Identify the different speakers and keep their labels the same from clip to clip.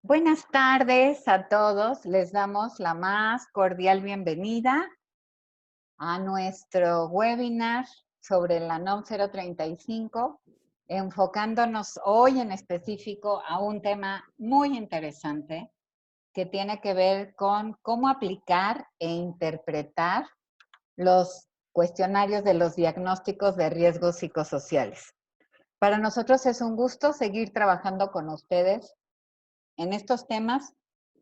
Speaker 1: Buenas tardes a todos. Les damos la más cordial bienvenida a nuestro webinar sobre la NOM 035, enfocándonos hoy en específico a un tema muy interesante que tiene que ver con cómo aplicar e interpretar los cuestionarios de los diagnósticos de riesgos psicosociales. Para nosotros es un gusto seguir trabajando con ustedes en estos temas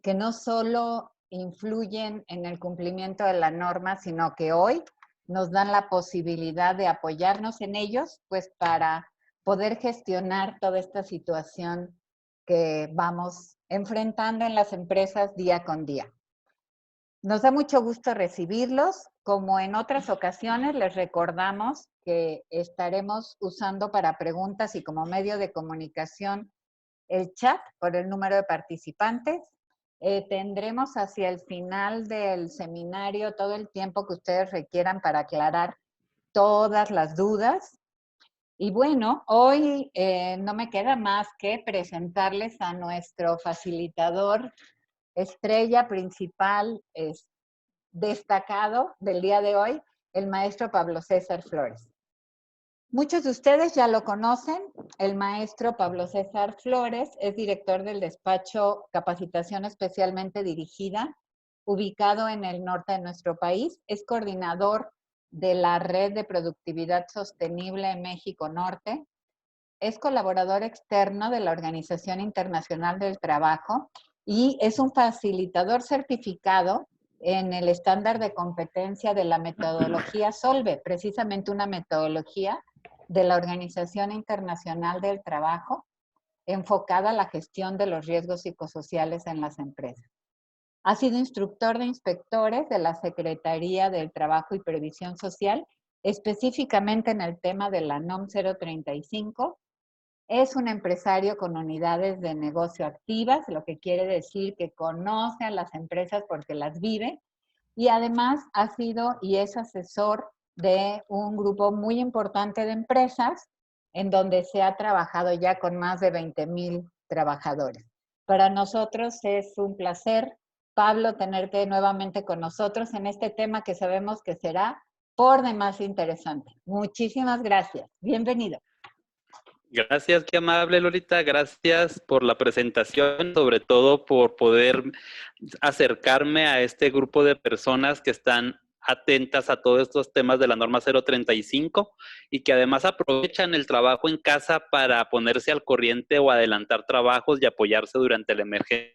Speaker 1: que no solo influyen en el cumplimiento de la norma, sino que hoy nos dan la posibilidad de apoyarnos en ellos, pues para poder gestionar toda esta situación que vamos enfrentando en las empresas día con día. Nos da mucho gusto recibirlos. Como en otras ocasiones, les recordamos que estaremos usando para preguntas y como medio de comunicación el chat por el número de participantes. Tendremos hacia el final del seminario todo el tiempo que ustedes requieran para aclarar todas las dudas. Y bueno, hoy no me queda más que presentarles a nuestro facilitador estrella principal, destacado del día de hoy, el maestro Pablo César Flores. Muchos de ustedes ya lo conocen. El maestro Pablo César Flores es director del despacho Capacitación Especialmente Dirigida, ubicado en el norte de nuestro país. Es coordinador de la Red de Productividad Sostenible en México Norte. Es colaborador externo de la Organización Internacional del Trabajo y es un facilitador certificado en el estándar de competencia de la metodología SOLVE, precisamente una metodología de la Organización Internacional del Trabajo enfocada a la gestión de los riesgos psicosociales en las empresas. Ha sido instructor de inspectores de la Secretaría del Trabajo y Previsión Social, específicamente en el tema de la NOM 035. Es un empresario con unidades de negocio activas, lo que quiere decir que conoce a las empresas porque las vive, y además ha sido y es asesor de un grupo muy importante de empresas en donde se ha trabajado ya con más de 20,000 trabajadores. Para nosotros es un placer, Pablo, tenerte nuevamente con nosotros en este tema que sabemos que será por demás interesante. Muchísimas gracias. Bienvenido.
Speaker 2: Gracias, qué amable Lolita, gracias por la presentación, sobre todo por poder acercarme a este grupo de personas que están atentas a todos estos temas de la norma 035 y que además aprovechan el trabajo en casa para ponerse al corriente o adelantar trabajos y apoyarse durante la emergencia.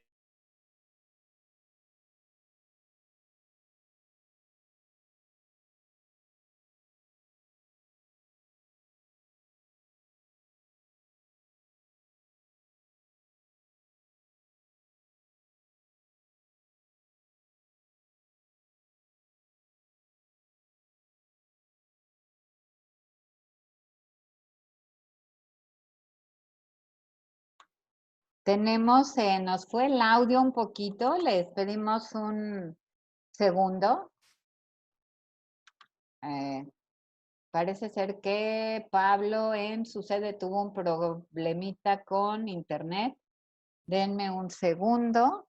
Speaker 1: Tenemos, nos fue el audio un poquito, les pedimos un segundo. Parece ser que Pablo en su sede tuvo un problemita con internet. Denme un segundo.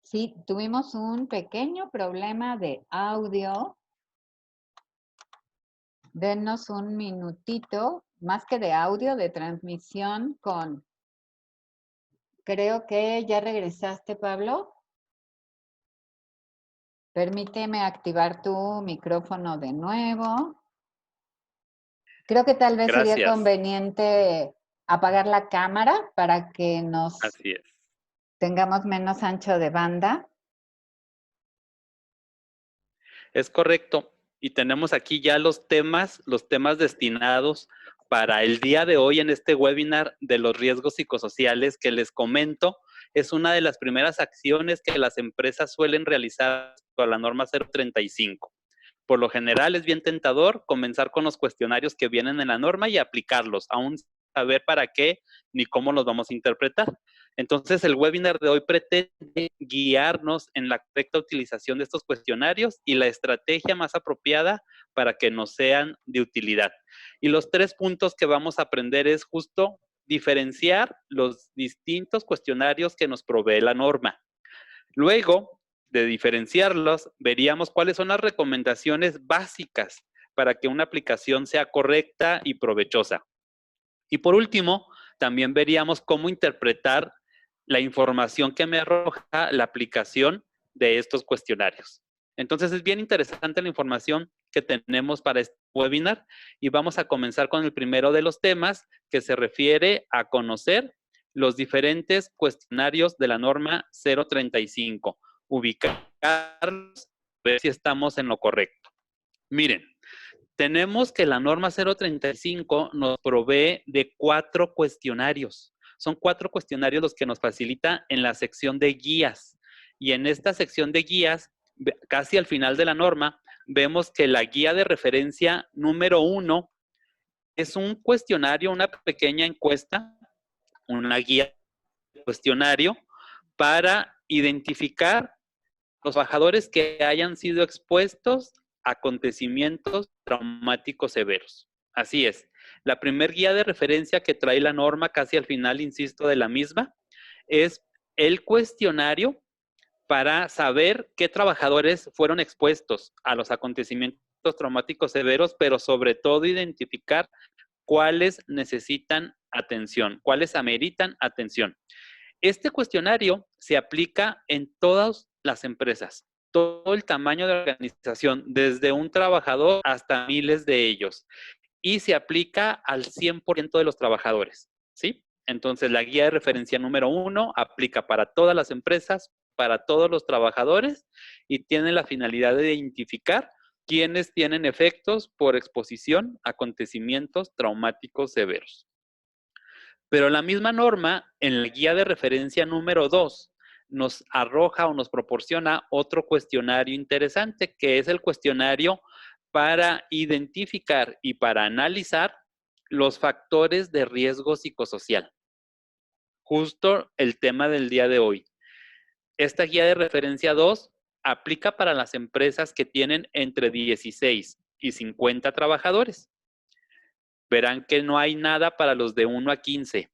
Speaker 1: Sí, tuvimos un pequeño problema de audio. Denos un minutito, más que de audio, de transmisión con... Creo que ya regresaste, Pablo. Permíteme activar tu micrófono de nuevo. Creo que tal vez sería
Speaker 2: Gracias,
Speaker 1: conveniente apagar la cámara para que nos
Speaker 2: así es.
Speaker 1: tengamos menos ancho de banda.
Speaker 2: Es correcto. Y tenemos aquí ya los temas destinados para el día de hoy en este webinar de los riesgos psicosociales que les comento. Es una de las primeras acciones que las empresas suelen realizar con la norma 035. Por lo general es bien tentador comenzar con los cuestionarios que vienen en la norma y aplicarlos, aún sin saber para qué ni cómo los vamos a interpretar. Entonces, el webinar de hoy pretende guiarnos en la correcta utilización de estos cuestionarios y la estrategia más apropiada para que nos sean de utilidad. Y los 3 puntos que vamos a aprender es justo diferenciar los distintos cuestionarios que nos provee la norma. Luego de diferenciarlos, veríamos cuáles son las recomendaciones básicas para que una aplicación sea correcta y provechosa. Y por último, también veríamos cómo interpretar la información que me arroja la aplicación de estos cuestionarios. Entonces, es bien interesante la información que tenemos para este webinar y vamos a comenzar con el primero de los temas que se refiere a conocer los diferentes cuestionarios de la norma 035, ubicarlos, ver si estamos en lo correcto. Miren, tenemos que la norma 035 nos provee de 4 cuestionarios. Son 4 cuestionarios los que nos facilita en la sección de guías. Y en esta sección de guías, casi al final de la norma, vemos que la guía de referencia número 1 es un cuestionario, una pequeña encuesta, una guía de cuestionario para identificar los trabajadores que hayan sido expuestos a acontecimientos traumáticos severos. Así es. La primer guía de referencia que trae la norma, casi al final, insisto, de la misma, es el cuestionario para saber qué trabajadores fueron expuestos a los acontecimientos traumáticos severos, pero sobre todo identificar cuáles necesitan atención, cuáles ameritan atención. Este cuestionario se aplica en todas las empresas, todo el tamaño de la organización, desde un trabajador hasta miles de ellos, y se aplica al 100% de los trabajadores, ¿sí? Entonces, la guía de referencia número 1 aplica para todas las empresas, para todos los trabajadores, y tiene la finalidad de identificar quiénes tienen efectos por exposición a acontecimientos traumáticos severos. Pero la misma norma, en la guía de referencia número 2, nos arroja o nos proporciona otro cuestionario interesante, que es el cuestionario para identificar y para analizar los factores de riesgo psicosocial. Justo el tema del día de hoy. Esta guía de referencia 2 aplica para las empresas que tienen entre 16 y 50 trabajadores. Verán que no hay nada para los de 1 a 15.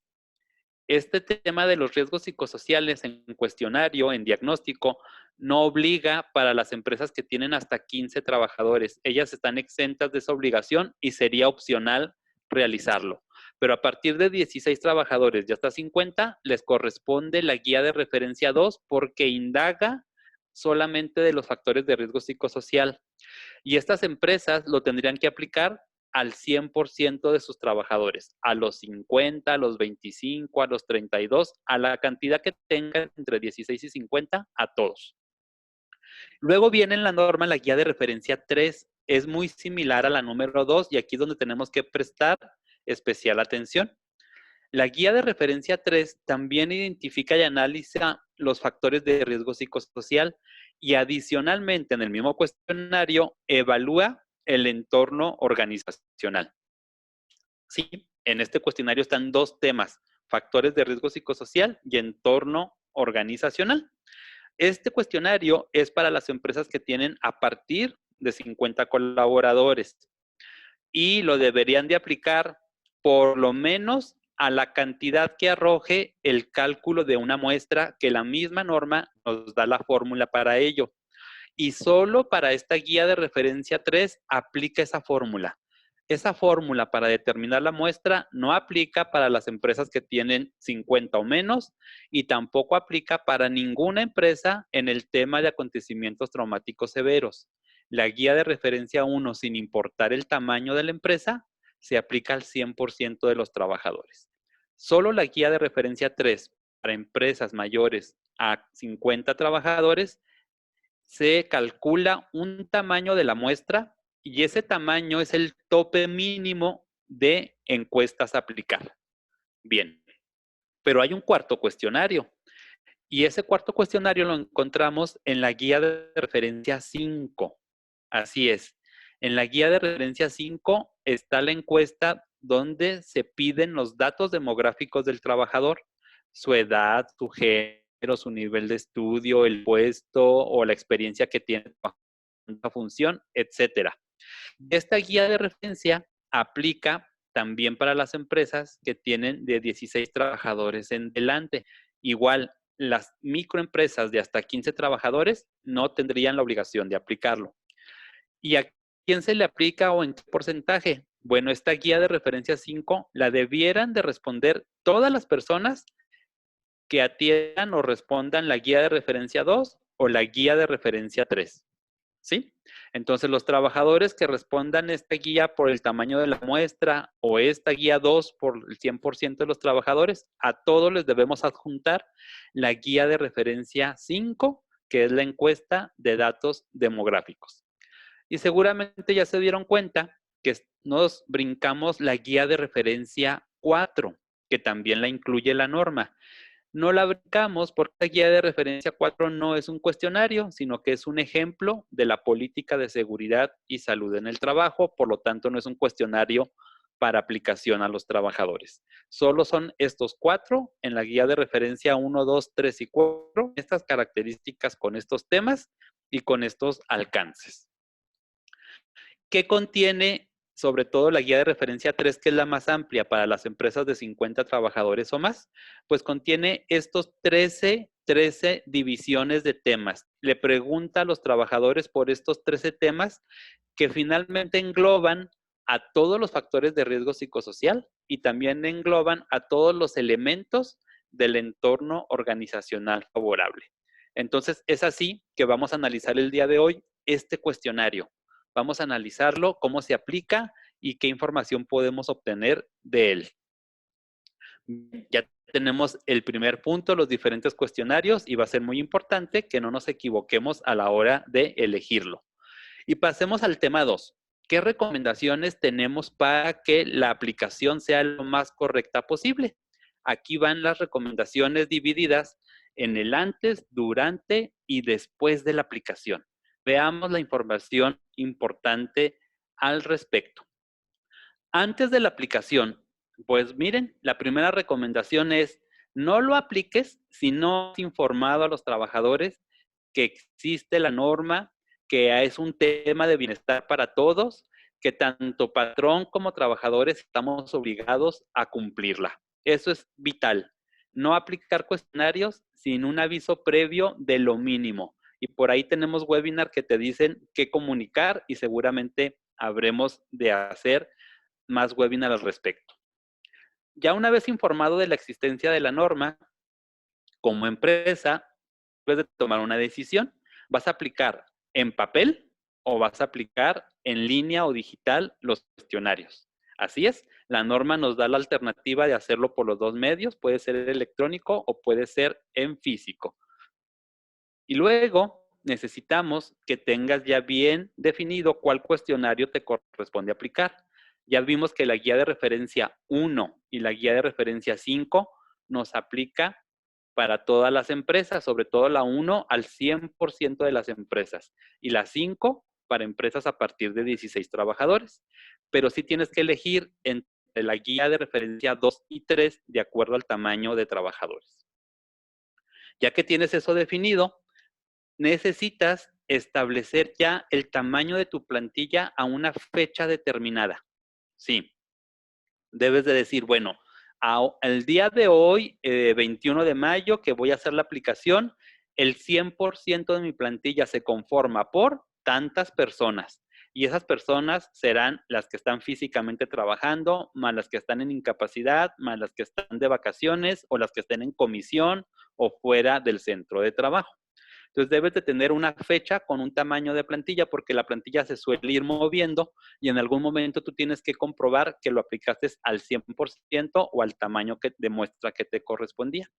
Speaker 2: Este tema de los riesgos psicosociales en cuestionario, en diagnóstico, no obliga para las empresas que tienen hasta 15 trabajadores. Ellas están exentas de esa obligación y sería opcional realizarlo. Pero a partir de 16 trabajadores y hasta 50, les corresponde la guía de referencia 2 porque indaga solamente de los factores de riesgo psicosocial. Y estas empresas lo tendrían que aplicar al 100% de sus trabajadores, a los 50, a los 25, a los 32, a la cantidad que tengan entre 16 y 50, a todos. Luego viene en la norma la guía de referencia 3, es muy similar a la número 2 y aquí es donde tenemos que prestar especial atención. La guía de referencia 3 también identifica y analiza los factores de riesgo psicosocial y adicionalmente en el mismo cuestionario evalúa el entorno organizacional. Sí, en este cuestionario están 2 temas, factores de riesgo psicosocial y entorno organizacional. Este cuestionario es para las empresas que tienen a partir de 50 colaboradores y lo deberían de aplicar por lo menos a la cantidad que arroje el cálculo de una muestra, que la misma norma nos da la fórmula para ello. Y solo para esta guía de referencia 3 aplica esa fórmula. Esa fórmula para determinar la muestra no aplica para las empresas que tienen 50 o menos y tampoco aplica para ninguna empresa en el tema de acontecimientos traumáticos severos. La guía de referencia 1, sin importar el tamaño de la empresa, se aplica al 100% de los trabajadores. Solo la guía de referencia 3 para empresas mayores a 50 trabajadores se calcula un tamaño de la muestra y ese tamaño es el tope mínimo de encuestas a aplicar. Bien, pero hay un cuarto cuestionario y ese cuarto cuestionario lo encontramos en la guía de referencia 5. Así es, en la guía de referencia 5 está la encuesta donde se piden los datos demográficos del trabajador, su edad, su género, su nivel de estudio, el puesto o la experiencia que tiene la función, etcétera. Esta guía de referencia aplica también para las empresas que tienen de 16 trabajadores en delante. Igual, las microempresas de hasta 15 trabajadores no tendrían la obligación de aplicarlo. ¿Y a quién se le aplica o en qué porcentaje? Bueno, esta guía de referencia 5 la debieran de responder todas las personas que atiendan o respondan la guía de referencia 2 o la guía de referencia 3. ¿Sí? Entonces, los trabajadores que respondan esta guía por el tamaño de la muestra o esta guía 2 por el 100% de los trabajadores, a todos les debemos adjuntar la guía de referencia 5, que es la encuesta de datos demográficos. Y seguramente ya se dieron cuenta que nos brincamos la guía de referencia 4, que también la incluye la norma. No la brincamos porque la guía de referencia 4 no es un cuestionario, sino que es un ejemplo de la política de seguridad y salud en el trabajo, por lo tanto no es un cuestionario para aplicación a los trabajadores. Solo son estos 4 en la guía de referencia 1, 2, 3 y 4, estas características con estos temas y con estos alcances. ¿Qué contiene sobre todo la guía de referencia 3, que es la más amplia para las empresas de 50 trabajadores o más? Pues contiene estos 13 divisiones de temas. Le pregunta a los trabajadores por estos 13 temas que finalmente engloban a todos los factores de riesgo psicosocial y también engloban a todos los elementos del entorno organizacional favorable. Entonces, es así que vamos a analizar el día de hoy este cuestionario. Vamos a analizarlo, cómo se aplica y qué información podemos obtener de él. Ya tenemos el primer punto, los diferentes cuestionarios, y va a ser muy importante que no nos equivoquemos a la hora de elegirlo. Y pasemos al tema 2. ¿Qué recomendaciones tenemos para que la aplicación sea lo más correcta posible? Aquí van las recomendaciones divididas en el antes, durante y después de la aplicación. Veamos la información importante al respecto. Antes de la aplicación, pues miren, la primera recomendación es no lo apliques si no has informado a los trabajadores que existe la norma, que es un tema de bienestar para todos, que tanto patrón como trabajadores estamos obligados a cumplirla. Eso es vital. No aplicar cuestionarios sin un aviso previo de lo mínimo. Y por ahí tenemos webinar que te dicen qué comunicar y seguramente habremos de hacer más webinar al respecto. Ya una vez informado de la existencia de la norma, como empresa, debes de tomar una decisión. ¿Vas a aplicar en papel o vas a aplicar en línea o digital los cuestionarios? Así es, la norma nos da la alternativa de hacerlo por los dos medios, puede ser electrónico o puede ser en físico. Y luego necesitamos que tengas ya bien definido cuál cuestionario te corresponde aplicar. Ya vimos que la guía de referencia 1 y la guía de referencia 5 nos aplica para todas las empresas, sobre todo la 1 al 100% de las empresas y la 5 para empresas a partir de 16 trabajadores. Pero sí tienes que elegir entre la guía de referencia 2 y 3 de acuerdo al tamaño de trabajadores. Ya que tienes eso definido, necesitas establecer ya el tamaño de tu plantilla a una fecha determinada. Sí, debes de decir, bueno, el día de hoy, 21 de mayo, que voy a hacer la aplicación, el 100% de mi plantilla se conforma por tantas personas. Y esas personas serán las que están físicamente trabajando, más las que están en incapacidad, más las que están de vacaciones o las que estén en comisión o fuera del centro de trabajo. Entonces debes de tener una fecha con un tamaño de plantilla porque la plantilla se suele ir moviendo y en algún momento tú tienes que comprobar que lo aplicaste al 100% o al tamaño que demuestra que te correspondía.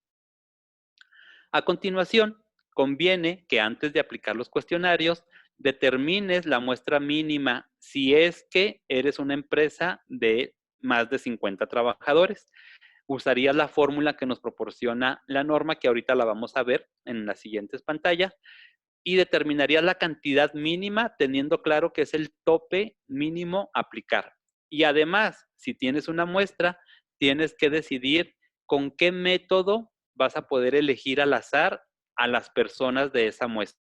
Speaker 2: A continuación, conviene que antes de aplicar los cuestionarios determines la muestra mínima si es que eres una empresa de más de 50 trabajadores. Usarías la fórmula que nos proporciona la norma, que ahorita la vamos a ver en las siguientes pantallas, y determinarías la cantidad mínima teniendo claro que es el tope mínimo a aplicar. Y además, si tienes una muestra, tienes que decidir con qué método vas a poder elegir al azar a las personas de esa muestra.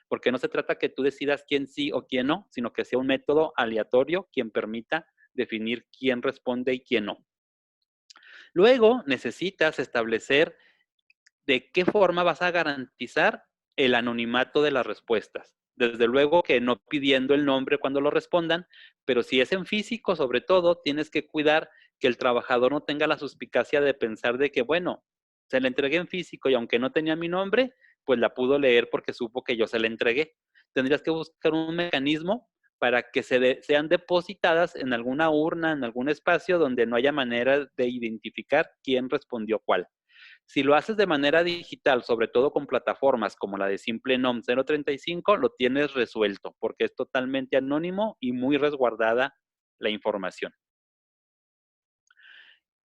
Speaker 2: Porque no se trata que tú decidas quién sí o quién no, sino que sea un método aleatorio quien permita definir quién responde y quién no. Luego necesitas establecer de qué forma vas a garantizar el anonimato de las respuestas. Desde luego que no pidiendo el nombre cuando lo respondan, pero si es en físico, sobre todo, tienes que cuidar que el trabajador no tenga la suspicacia de pensar de que, bueno, se la entregué en físico y aunque no tenía mi nombre, pues la pudo leer porque supo que yo se la entregué. Tendrías que buscar un mecanismo para que sean depositadas en alguna urna, en algún espacio donde no haya manera de identificar quién respondió cuál. Si lo haces de manera digital, sobre todo con plataformas como la de SimpleNom 035, lo tienes resuelto porque es totalmente anónimo y muy resguardada la información.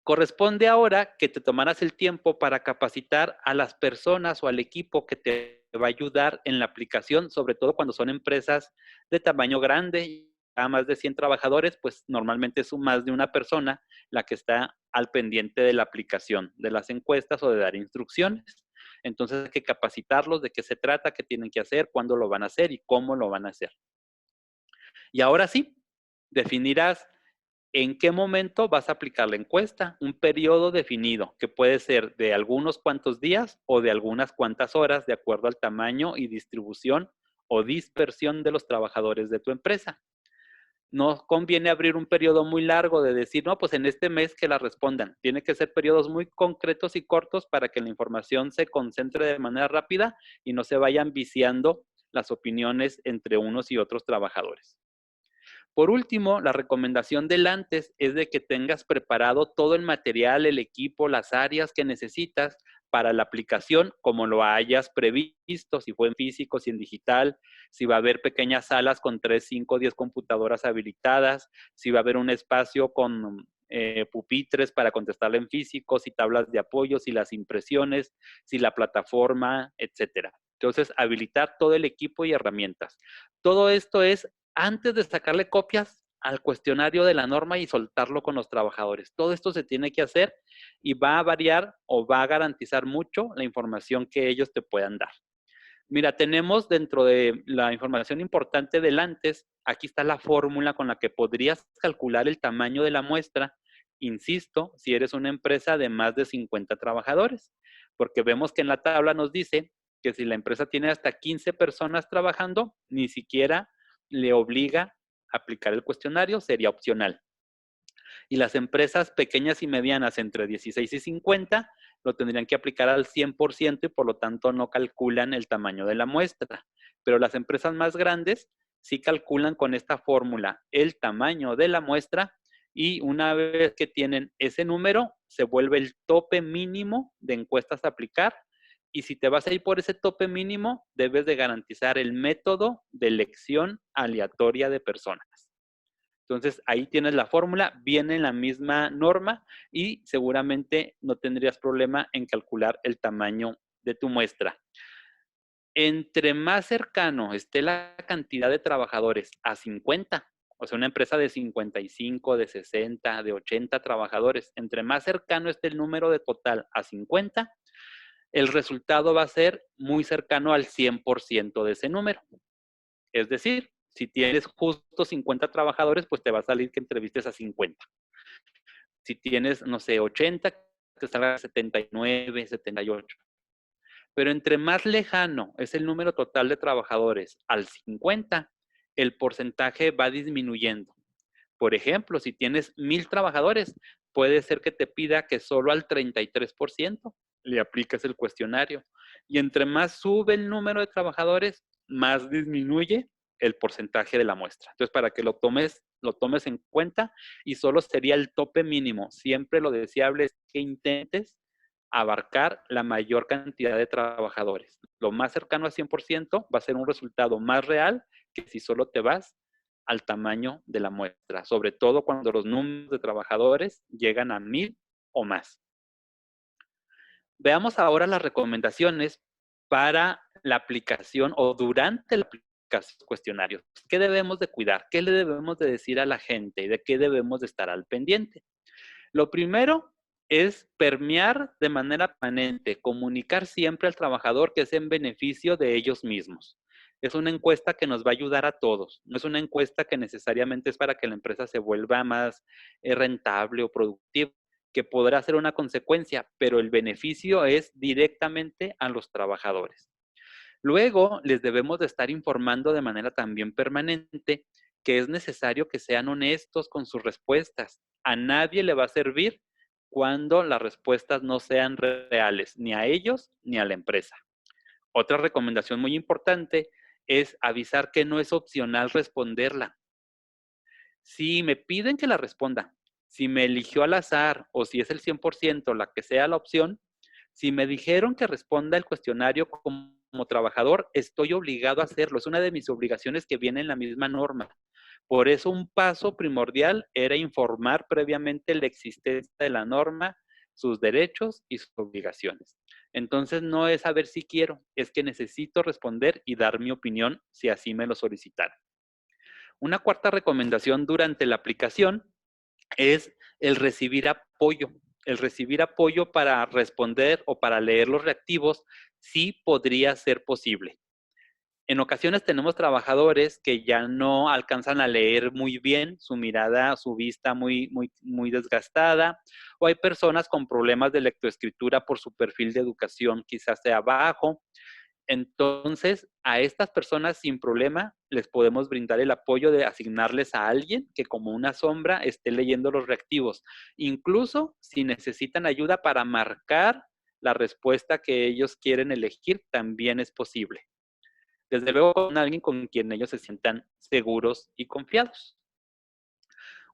Speaker 2: Corresponde ahora que te tomaras el tiempo para capacitar a las personas o al equipo que te va a ayudar en la aplicación, sobre todo cuando son empresas de tamaño grande, a más de 100 trabajadores, pues normalmente es más de una persona la que está al pendiente de la aplicación, de las encuestas o de dar instrucciones. Entonces hay que capacitarlos de qué se trata, qué tienen que hacer, cuándo lo van a hacer y cómo lo van a hacer. Y ahora sí, definirás en qué momento vas a aplicar la encuesta, un periodo definido, que puede ser de algunos cuantos días o de algunas cuantas horas, de acuerdo al tamaño y distribución o dispersión de los trabajadores de tu empresa. No conviene abrir un periodo muy largo de decir, no, pues en este mes que la respondan. Tiene que ser periodos muy concretos y cortos para que la información se concentre de manera rápida y no se vayan viciando las opiniones entre unos y otros trabajadores. Por último, la recomendación del antes es de que tengas preparado todo el material, el equipo, las áreas que necesitas para la aplicación, como lo hayas previsto, si fue en físico, si en digital, si va a haber pequeñas salas con 3, 5, 10 computadoras habilitadas, si va a haber un espacio con pupitres para contestarle en físico, si tablas de apoyo, si las impresiones, si la plataforma, etcétera. Entonces, habilitar todo el equipo y herramientas. Todo esto es antes de sacarle copias al cuestionario de la norma y soltarlo con los trabajadores. Todo esto se tiene que hacer y va a variar o va a garantizar mucho la información que ellos te puedan dar. Mira, tenemos dentro de la información importante del antes, aquí está la fórmula con la que podrías calcular el tamaño de la muestra, insisto, si eres una empresa de más de 50 trabajadores, porque vemos que en la tabla nos dice que si la empresa tiene hasta 15 personas trabajando, ni siquiera le obliga a aplicar el cuestionario, sería opcional. Y las empresas pequeñas y medianas entre 16 y 50 lo tendrían que aplicar al 100% y por lo tanto no calculan el tamaño de la muestra. Pero las empresas más grandes sí calculan con esta fórmula el tamaño de la muestra y una vez que tienen ese número, se vuelve el tope mínimo de encuestas a aplicar. Y si te vas a ir por ese tope mínimo, debes de garantizar el método de elección aleatoria de personas. Entonces, ahí tienes la fórmula, viene en la misma norma y seguramente no tendrías problema en calcular el tamaño de tu muestra. Entre más cercano esté la cantidad de trabajadores a 50, o sea, una empresa de 55, de 60, de 80 trabajadores, entre más cercano esté el número de total a 50, el resultado va a ser muy cercano al 100% de ese número. Es decir, si tienes justo 50 trabajadores, pues te va a salir que entrevistes a 50. Si tienes, no sé, 80, te salga 79, 78. Pero entre más lejano es el número total de trabajadores al 50, el porcentaje va disminuyendo. Por ejemplo, si tienes 1000 trabajadores, puede ser que te pida que solo al 33% le apliques el cuestionario. Y entre más sube el número de trabajadores, más disminuye el porcentaje de la muestra. Entonces, para que lo tomes en cuenta y solo sería el tope mínimo. Siempre lo deseable es que intentes abarcar la mayor cantidad de trabajadores. Lo más cercano al 100% va a ser un resultado más real que si solo te vas al tamaño de la muestra, sobre todo cuando los números de trabajadores llegan a 1000 o más. Veamos ahora las recomendaciones para la aplicación o durante la aplicación de cuestionarios. ¿Qué debemos de cuidar? ¿Qué le debemos de decir a la gente? ¿Y de qué debemos de estar al pendiente? Lo primero es permear de manera permanente, comunicar siempre al trabajador que es en beneficio de ellos mismos. Es una encuesta que nos va a ayudar a todos. No es una encuesta que necesariamente es para que la empresa se vuelva más rentable o productiva, que podrá ser una consecuencia, pero el beneficio es directamente a los trabajadores. Luego, les debemos de estar informando de manera también permanente que es necesario que sean honestos con sus respuestas. A nadie le va a servir cuando las respuestas no sean reales, ni a ellos ni a la empresa. Otra recomendación muy importante es avisar que no es opcional responderla. Si me piden que la responda, si me eligió al azar o si es el 100% la que sea la opción, si me dijeron que responda el cuestionario como trabajador, estoy obligado a hacerlo. Es una de mis obligaciones que viene en la misma norma. Por eso un paso primordial era informar previamente la existencia de la norma, sus derechos y sus obligaciones. Entonces no es saber si quiero, es que necesito responder y dar mi opinión si así me lo solicitaran. Una cuarta recomendación durante la aplicación es el recibir apoyo. El recibir apoyo para responder o para leer los reactivos sí podría ser posible. En ocasiones tenemos trabajadores que ya no alcanzan a leer muy bien, su mirada, su vista muy desgastada, o hay personas con problemas de lectoescritura por su perfil de educación quizás sea bajo. Entonces, a estas personas sin problema les podemos brindar el apoyo de asignarles a alguien que como una sombra esté leyendo los reactivos. Incluso si necesitan ayuda para marcar la respuesta que ellos quieren elegir, también es posible. Desde luego con alguien con quien ellos se sientan seguros y confiados.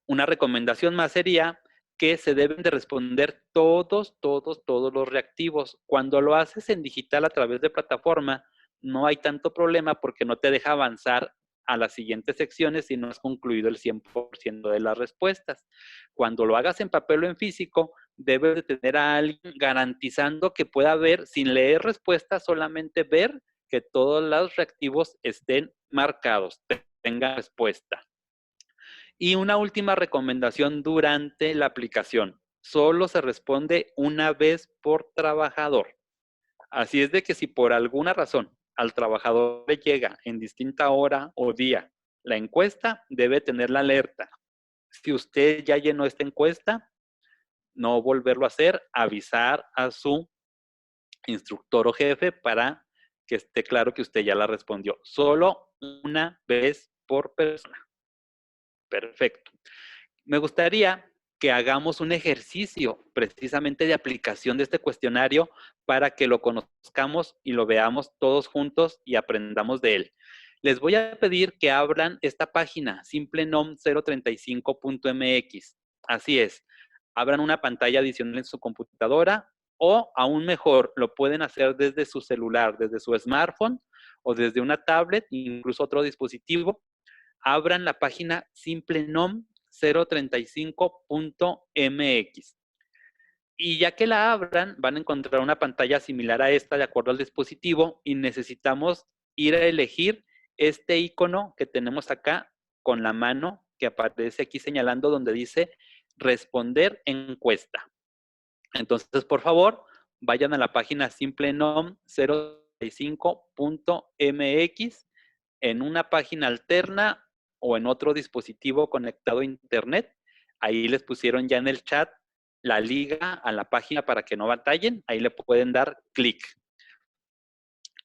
Speaker 2: Una recomendación más sería que se deben de responder todos los reactivos. Cuando lo haces en digital a través de plataforma, no hay tanto problema porque no te deja avanzar a las siguientes secciones si no has concluido el 100% de las respuestas. Cuando lo hagas en papel o en físico, debes de tener a alguien garantizando que pueda ver, sin leer respuestas, solamente ver que todos los reactivos estén marcados, tengan respuesta. Y una última recomendación durante la aplicación. Solo se responde una vez por trabajador. Así es de que si por alguna razón al trabajador le llega en distinta hora o día la encuesta, debe tener la alerta. Si usted ya llenó esta encuesta, no volverlo a hacer, avisar a su instructor o jefe para que esté claro que usted ya la respondió. Solo una vez por persona. Perfecto. Me gustaría que hagamos un ejercicio precisamente de aplicación de este cuestionario para que lo conozcamos y lo veamos todos juntos y aprendamos de él. Les voy a pedir que abran esta página, simplenom035.mx. Así es, abran una pantalla adicional en su computadora o aún mejor, lo pueden hacer desde su celular, desde su smartphone o desde una tablet, incluso otro dispositivo. Abran la página simplenom035.mx. Y ya que la abran, van a encontrar una pantalla similar a esta de acuerdo al dispositivo y necesitamos ir a elegir este icono que tenemos acá con la mano que aparece aquí señalando donde dice responder encuesta. Entonces, por favor, vayan a la página simplenom035.mx en una página alterna o en otro dispositivo conectado a internet. Ahí les pusieron ya en el chat la liga a la página para que no batallen. Ahí le pueden dar clic.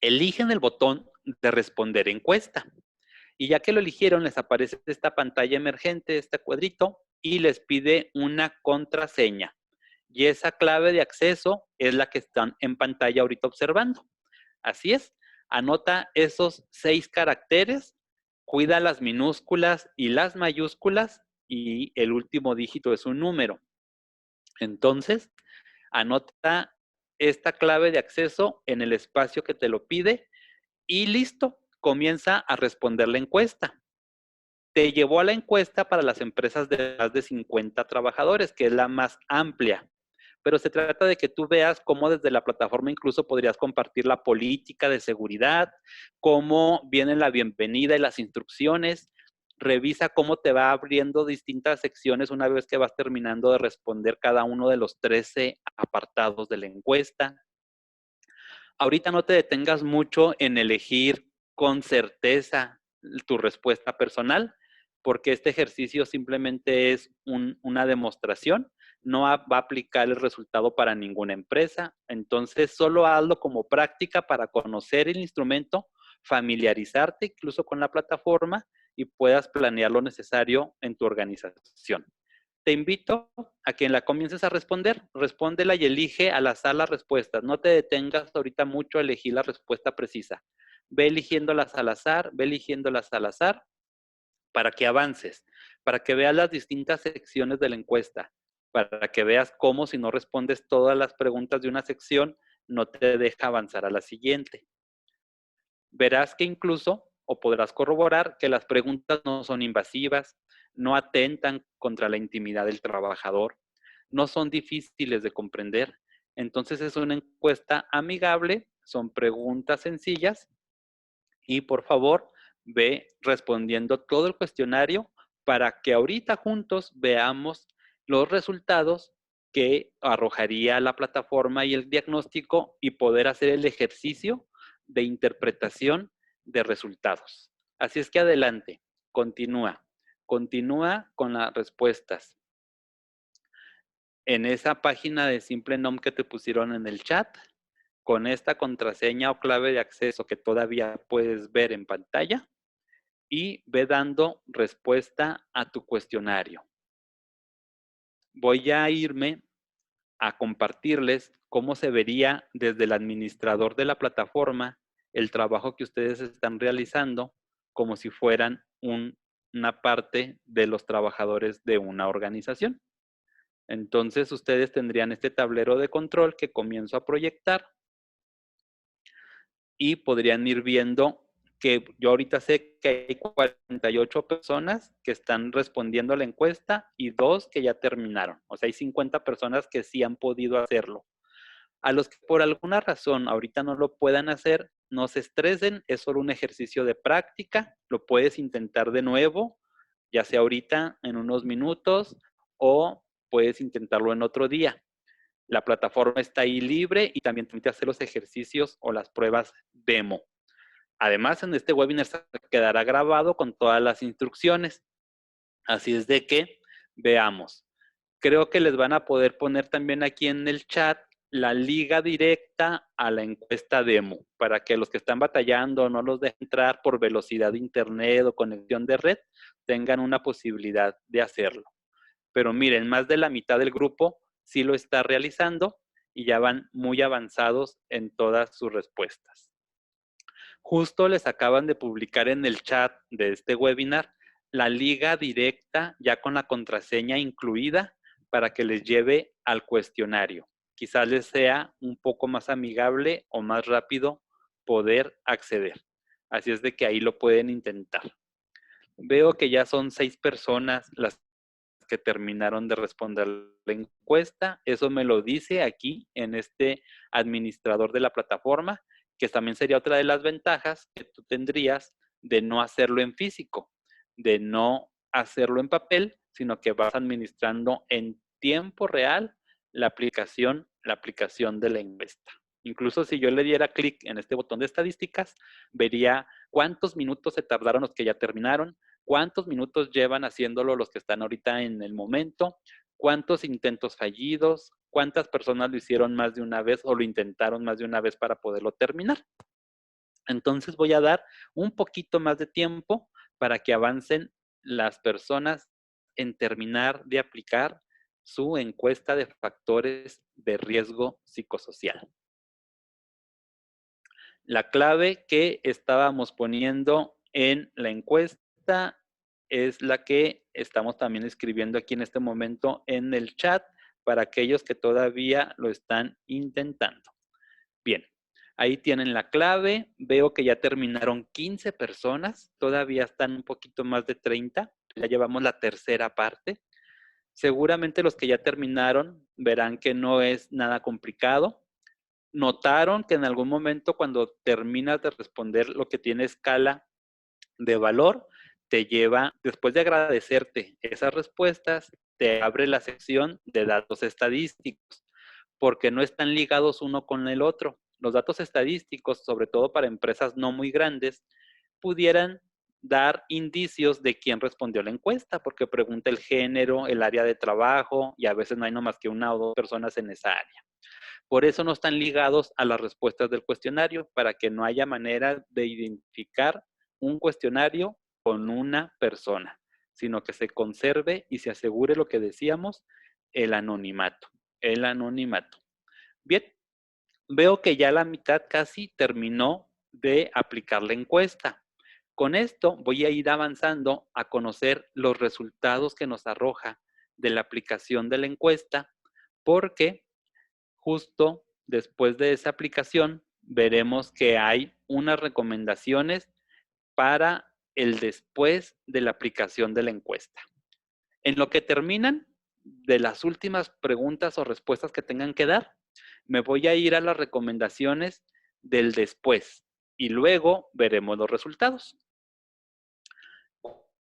Speaker 2: Eligen el botón de responder encuesta. Y ya que lo eligieron, les aparece esta pantalla emergente, este cuadrito, y les pide una contraseña. Y esa clave de acceso es la que están en pantalla ahorita observando. Así es, anota esos 6 caracteres, cuida las minúsculas y las mayúsculas y el último dígito es un número. Entonces, anota esta clave de acceso en el espacio que te lo pide y listo, comienza a responder la encuesta. Te llevó a la encuesta para las empresas de más de 50 trabajadores, que es la más amplia. Pero se trata de que tú veas cómo desde la plataforma incluso podrías compartir la política de seguridad, cómo viene la bienvenida y las instrucciones. revisa cómo te va abriendo distintas secciones una vez que vas terminando de responder cada uno de los 13 apartados de la encuesta. Ahorita no te detengas mucho en elegir con certeza tu respuesta personal, porque este ejercicio simplemente es una demostración, no va a aplicar el resultado para ninguna empresa. Entonces, solo hazlo como práctica para conocer el instrumento, familiarizarte incluso con la plataforma y puedas planear lo necesario en tu organización. Te invito a que la comiences a responder. Respóndela y elige al azar las respuestas. No te detengas ahorita mucho a elegir la respuesta precisa. Ve eligiéndolas al azar, ve eligiéndolas al azar para que avances, para que veas las distintas secciones de la encuesta, para que veas cómo si no respondes todas las preguntas de una sección, no te deja avanzar a la siguiente. Verás que incluso, o podrás corroborar, que las preguntas no son invasivas, no atentan contra la intimidad del trabajador, no son difíciles de comprender. Entonces es una encuesta amigable, son preguntas sencillas y por favor ve respondiendo todo el cuestionario para que ahorita juntos veamos los resultados que arrojaría la plataforma y el diagnóstico y poder hacer el ejercicio de interpretación de resultados. Así es que adelante, continúa con las respuestas. En esa página de Simple Nom que te pusieron en el chat, con esta contraseña o clave de acceso que todavía puedes ver en pantalla y ve dando respuesta a tu cuestionario. Voy a irme a compartirles cómo se vería desde el administrador de la plataforma el trabajo que ustedes están realizando como si fueran una parte de los trabajadores de una organización. Entonces ustedes tendrían este tablero de control que comienzo a proyectar y podrían ir viendo que yo ahorita sé que hay 48 personas que están respondiendo a la encuesta y 2 que ya terminaron. O sea, hay 50 personas que sí han podido hacerlo. A los que por alguna razón ahorita no lo puedan hacer, no se estresen, es solo un ejercicio de práctica, lo puedes intentar de nuevo, ya sea ahorita en unos minutos o puedes intentarlo en otro día. La plataforma está ahí libre y también te permite hacer los ejercicios o las pruebas demo. Además, en este webinar se quedará grabado con todas las instrucciones. Así es de que veamos. Creo que les van a poder poner también aquí en el chat la liga directa a la encuesta demo para que los que están batallando no los dejen entrar por velocidad de internet o conexión de red tengan una posibilidad de hacerlo. Pero miren, más de la mitad del grupo sí lo está realizando y ya van muy avanzados en todas sus respuestas. Justo les acaban de publicar en el chat de este webinar la liga directa ya con la contraseña incluida para que les lleve al cuestionario. Quizás les sea un poco más amigable o más rápido poder acceder. Así es de que ahí lo pueden intentar. Veo que ya son 6 personas las que terminaron de responder la encuesta. Eso me lo dice aquí en este administrador de la plataforma, que también sería otra de las ventajas que tú tendrías de no hacerlo en físico, de no hacerlo en papel, sino que vas administrando en tiempo real la aplicación de la encuesta. Incluso si yo le diera clic en este botón de estadísticas, vería cuántos minutos se tardaron los que ya terminaron, cuántos minutos llevan haciéndolo los que están ahorita en el momento, cuántos intentos fallidos, cuántas personas lo hicieron más de una vez o lo intentaron más de una vez para poderlo terminar. Entonces voy a dar un poquito más de tiempo para que avancen las personas en terminar de aplicar su encuesta de factores de riesgo psicosocial. La clave que estábamos poniendo en la encuesta es la que estamos también escribiendo aquí en este momento en el chat para aquellos que todavía lo están intentando. Bien, ahí tienen la clave. Veo que ya terminaron 15 personas, todavía están un poquito más de 30. Ya llevamos la tercera parte. Seguramente los que ya terminaron verán que no es nada complicado. Notaron que en algún momento cuando terminas de responder lo que tiene escala de valor, te lleva, después de agradecerte esas respuestas, te abre la sección de datos estadísticos, porque no están ligados uno con el otro. Los datos estadísticos, sobre todo para empresas no muy grandes, pudieran dar indicios de quién respondió la encuesta, porque pregunta el género, el área de trabajo, y a veces no hay no más que una o dos personas en esa área. Por eso no están ligados a las respuestas del cuestionario, para que no haya manera de identificar un cuestionario con una persona, sino que se conserve y se asegure lo que decíamos, el anonimato. El anonimato. Bien, veo que ya la mitad casi terminó de aplicar la encuesta. Con esto voy a ir avanzando a conocer los resultados que nos arroja de la aplicación de la encuesta, porque justo después de esa aplicación veremos que hay unas recomendaciones para el después de la aplicación de la encuesta. En lo que terminan de las últimas preguntas o respuestas que tengan que dar, me voy a ir a las recomendaciones del después y luego veremos los resultados.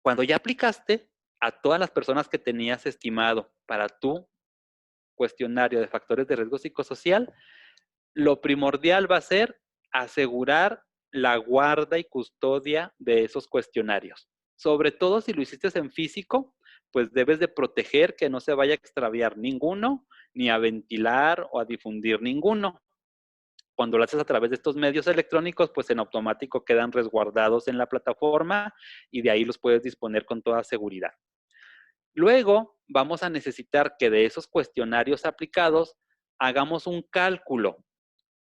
Speaker 2: Cuando ya aplicaste a todas las personas que tenías estimado para tu cuestionario de factores de riesgo psicosocial, lo primordial va a ser asegurar la guarda y custodia de esos cuestionarios. Sobre todo si lo hiciste en físico, pues debes de proteger que no se vaya a extraviar ninguno, ni a ventilar o a difundir ninguno. Cuando lo haces a través de estos medios electrónicos, pues en automático quedan resguardados en la plataforma y de ahí los puedes disponer con toda seguridad. Luego vamos a necesitar que de esos cuestionarios aplicados hagamos un cálculo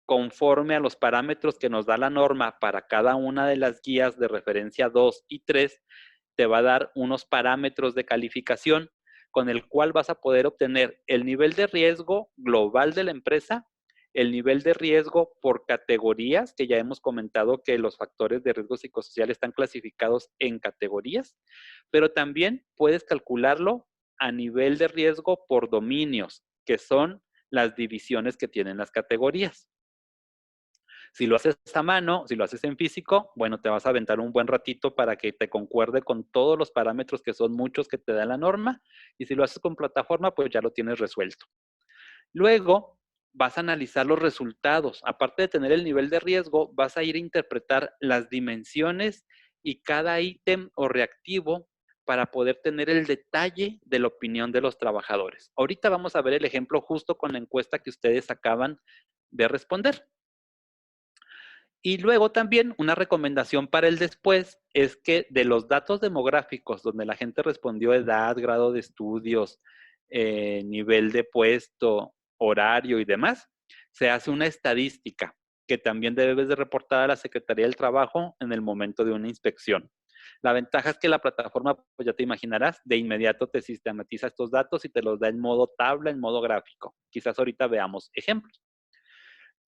Speaker 2: conforme a los parámetros que nos da la norma para cada una de las guías de referencia 2 y 3, te va a dar unos parámetros de calificación con el cual vas a poder obtener el nivel de riesgo global de la empresa, el nivel de riesgo por categorías, que ya hemos comentado que los factores de riesgo psicosocial están clasificados en categorías, pero también puedes calcularlo a nivel de riesgo por dominios, que son las divisiones que tienen las categorías. Si lo haces a mano, si lo haces en físico, bueno, te vas a aventar un buen ratito para que te concuerde con todos los parámetros que son muchos que te da la norma. Y si lo haces con plataforma, pues ya lo tienes resuelto. Luego, vas a analizar los resultados. Aparte de tener el nivel de riesgo, vas a ir a interpretar las dimensiones y cada ítem o reactivo para poder tener el detalle de la opinión de los trabajadores. Ahorita vamos a ver el ejemplo justo con la encuesta que ustedes acaban de responder. Y luego también una recomendación para el después es que de los datos demográficos donde la gente respondió edad, grado de estudios, nivel de puesto, horario y demás, se hace una estadística que también debes de reportar a la Secretaría del Trabajo en el momento de una inspección. La ventaja es que la plataforma, pues ya te imaginarás, de inmediato te sistematiza estos datos y te los da en modo tabla, en modo gráfico. Quizás ahorita veamos ejemplos.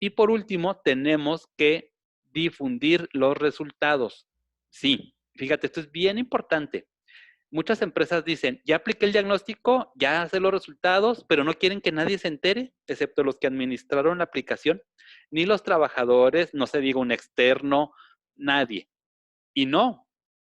Speaker 2: Y por último, tenemos que difundir los resultados. Sí, fíjate, esto es bien importante. Muchas empresas dicen, ya apliqué el diagnóstico, ya sé los resultados, pero no quieren que nadie se entere, excepto los que administraron la aplicación, ni los trabajadores, no se diga un externo, nadie. Y no,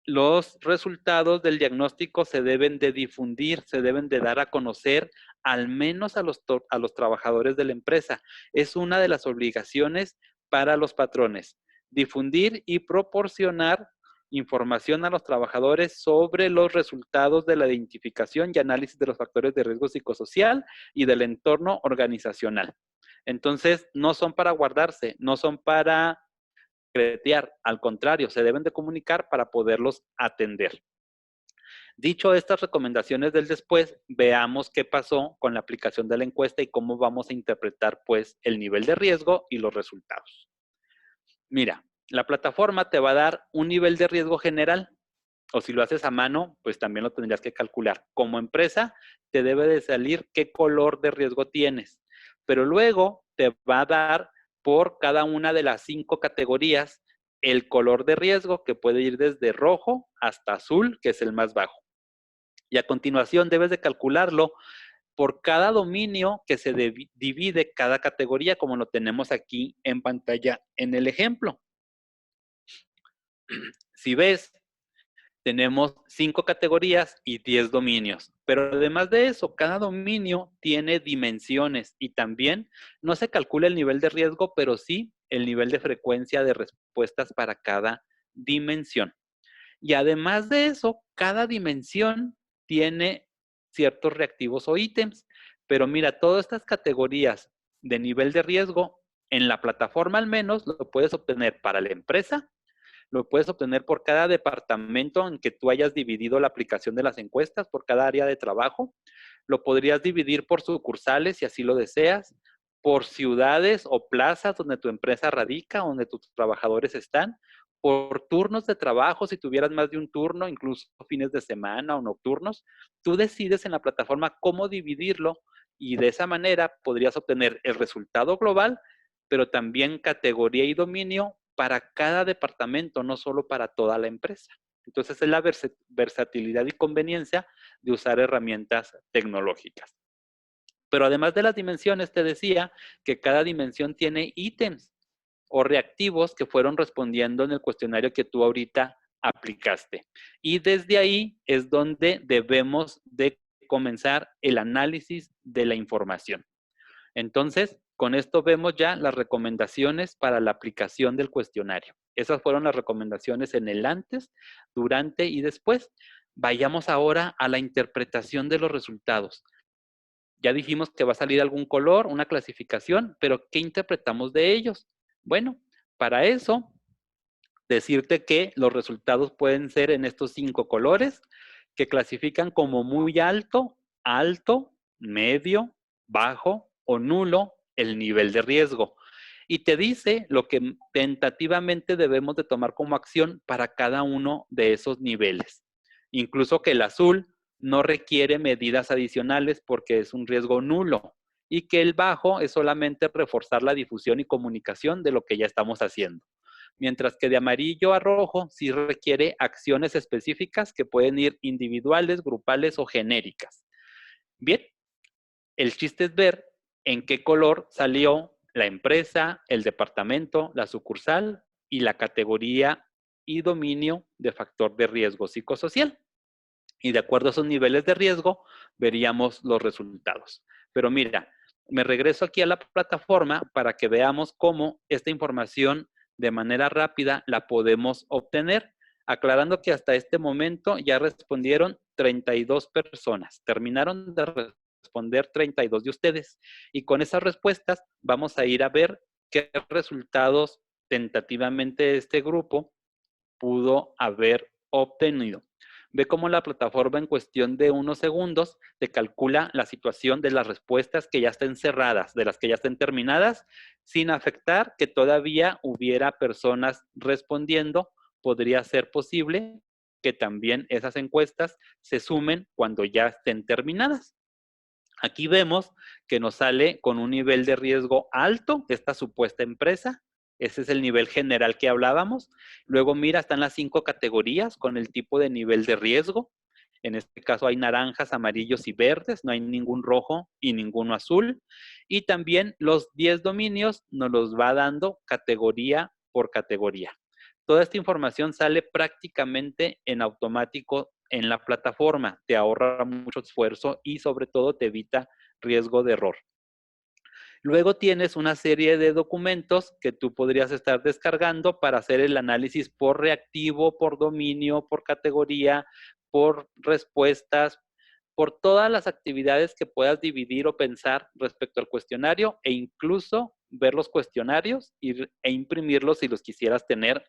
Speaker 2: los resultados del diagnóstico se deben de difundir, se deben de dar a conocer al menos a los trabajadores de la empresa. Es una de las obligaciones para los patrones, difundir y proporcionar información a los trabajadores sobre los resultados de la identificación y análisis de los factores de riesgo psicosocial y del entorno organizacional. Entonces, no son para guardarse, no son para cretear, al contrario, se deben de comunicar para poderlos atender. Dicho estas recomendaciones del después, veamos qué pasó con la aplicación de la encuesta y cómo vamos a interpretar pues el nivel de riesgo y los resultados. Mira, la plataforma te va a dar un nivel de riesgo general, o si lo haces a mano, pues también lo tendrías que calcular. Como empresa, te debe de salir qué color de riesgo tienes, pero luego te va a dar por cada una de las 5 categorías el color de riesgo, que puede ir desde rojo hasta azul, que es el más bajo. Y a continuación debes de calcularlo por cada dominio que se divide cada categoría, como lo tenemos aquí en pantalla en el ejemplo. Si ves tenemos 5 categorías y 10 dominios. Pero además de eso, cada dominio tiene dimensiones y también no se calcula el nivel de riesgo, pero sí el nivel de frecuencia de respuestas para cada dimensión. Y además de eso, cada dimensión tiene ciertos reactivos o ítems. Pero mira, todas estas categorías de nivel de riesgo, en la plataforma al menos, lo puedes obtener para la empresa, lo puedes obtener por cada departamento en que tú hayas dividido la aplicación de las encuestas, por cada área de trabajo. Lo podrías dividir por sucursales si así lo deseas, por ciudades o plazas donde tu empresa radica, donde tus trabajadores están, por turnos de trabajo, si tuvieras más de un turno, incluso fines de semana o nocturnos. Tú decides en la plataforma cómo dividirlo y de esa manera podrías obtener el resultado global, pero también categoría y dominio para cada departamento, no solo para toda la empresa. Entonces es la versatilidad y conveniencia de usar herramientas tecnológicas. Pero además de las dimensiones, te decía que cada dimensión tiene ítems o reactivos que fueron respondiendo en el cuestionario que tú ahorita aplicaste. Y desde ahí es donde debemos de comenzar el análisis de la información. Entonces, con esto vemos ya las recomendaciones para la aplicación del cuestionario. Esas fueron las recomendaciones en el antes, durante y después. Vayamos ahora a la interpretación de los resultados. Ya dijimos que va a salir algún color, una clasificación, pero ¿qué interpretamos de ellos? Bueno, para eso, decirte que los resultados pueden ser en estos 5 colores que clasifican como muy alto, alto, medio, bajo o nulo el nivel de riesgo. Y te dice lo que tentativamente debemos de tomar como acción para cada uno de esos niveles. Incluso que el azul no requiere medidas adicionales porque es un riesgo nulo y que el bajo es solamente reforzar la difusión y comunicación de lo que ya estamos haciendo. Mientras que de amarillo a rojo sí requiere acciones específicas que pueden ir individuales, grupales o genéricas. Bien, el chiste es ver en qué color salió la empresa, el departamento, la sucursal y la categoría y dominio de factor de riesgo psicosocial. Y de acuerdo a esos niveles de riesgo, veríamos los resultados. Pero mira, me regreso aquí a la plataforma para que veamos cómo esta información de manera rápida la podemos obtener, aclarando que hasta este momento ya respondieron 32 personas. Terminaron de responder 32 de ustedes. Y con esas respuestas vamos a ir a ver qué resultados tentativamente este grupo pudo haber obtenido. Ve cómo la plataforma en cuestión de unos segundos te calcula la situación de las respuestas que ya estén cerradas, de las que ya estén terminadas, sin afectar que todavía hubiera personas respondiendo. Podría ser posible que también esas encuestas se sumen cuando ya estén terminadas. Aquí vemos que nos sale con un nivel de riesgo alto esta supuesta empresa. Ese es el nivel general que hablábamos. Luego mira, están las 5 categorías con el tipo de nivel de riesgo. En este caso hay naranjas, amarillos y verdes, no hay ningún rojo y ninguno azul. Y también los 10 dominios nos los va dando categoría por categoría. Toda esta información sale prácticamente en automático en la plataforma, te ahorra mucho esfuerzo y sobre todo te evita riesgo de error. Luego tienes una serie de documentos que tú podrías estar descargando para hacer el análisis por reactivo, por dominio, por categoría, por respuestas, por todas las actividades que puedas dividir o pensar respecto al cuestionario e incluso ver los cuestionarios e imprimirlos si los quisieras tener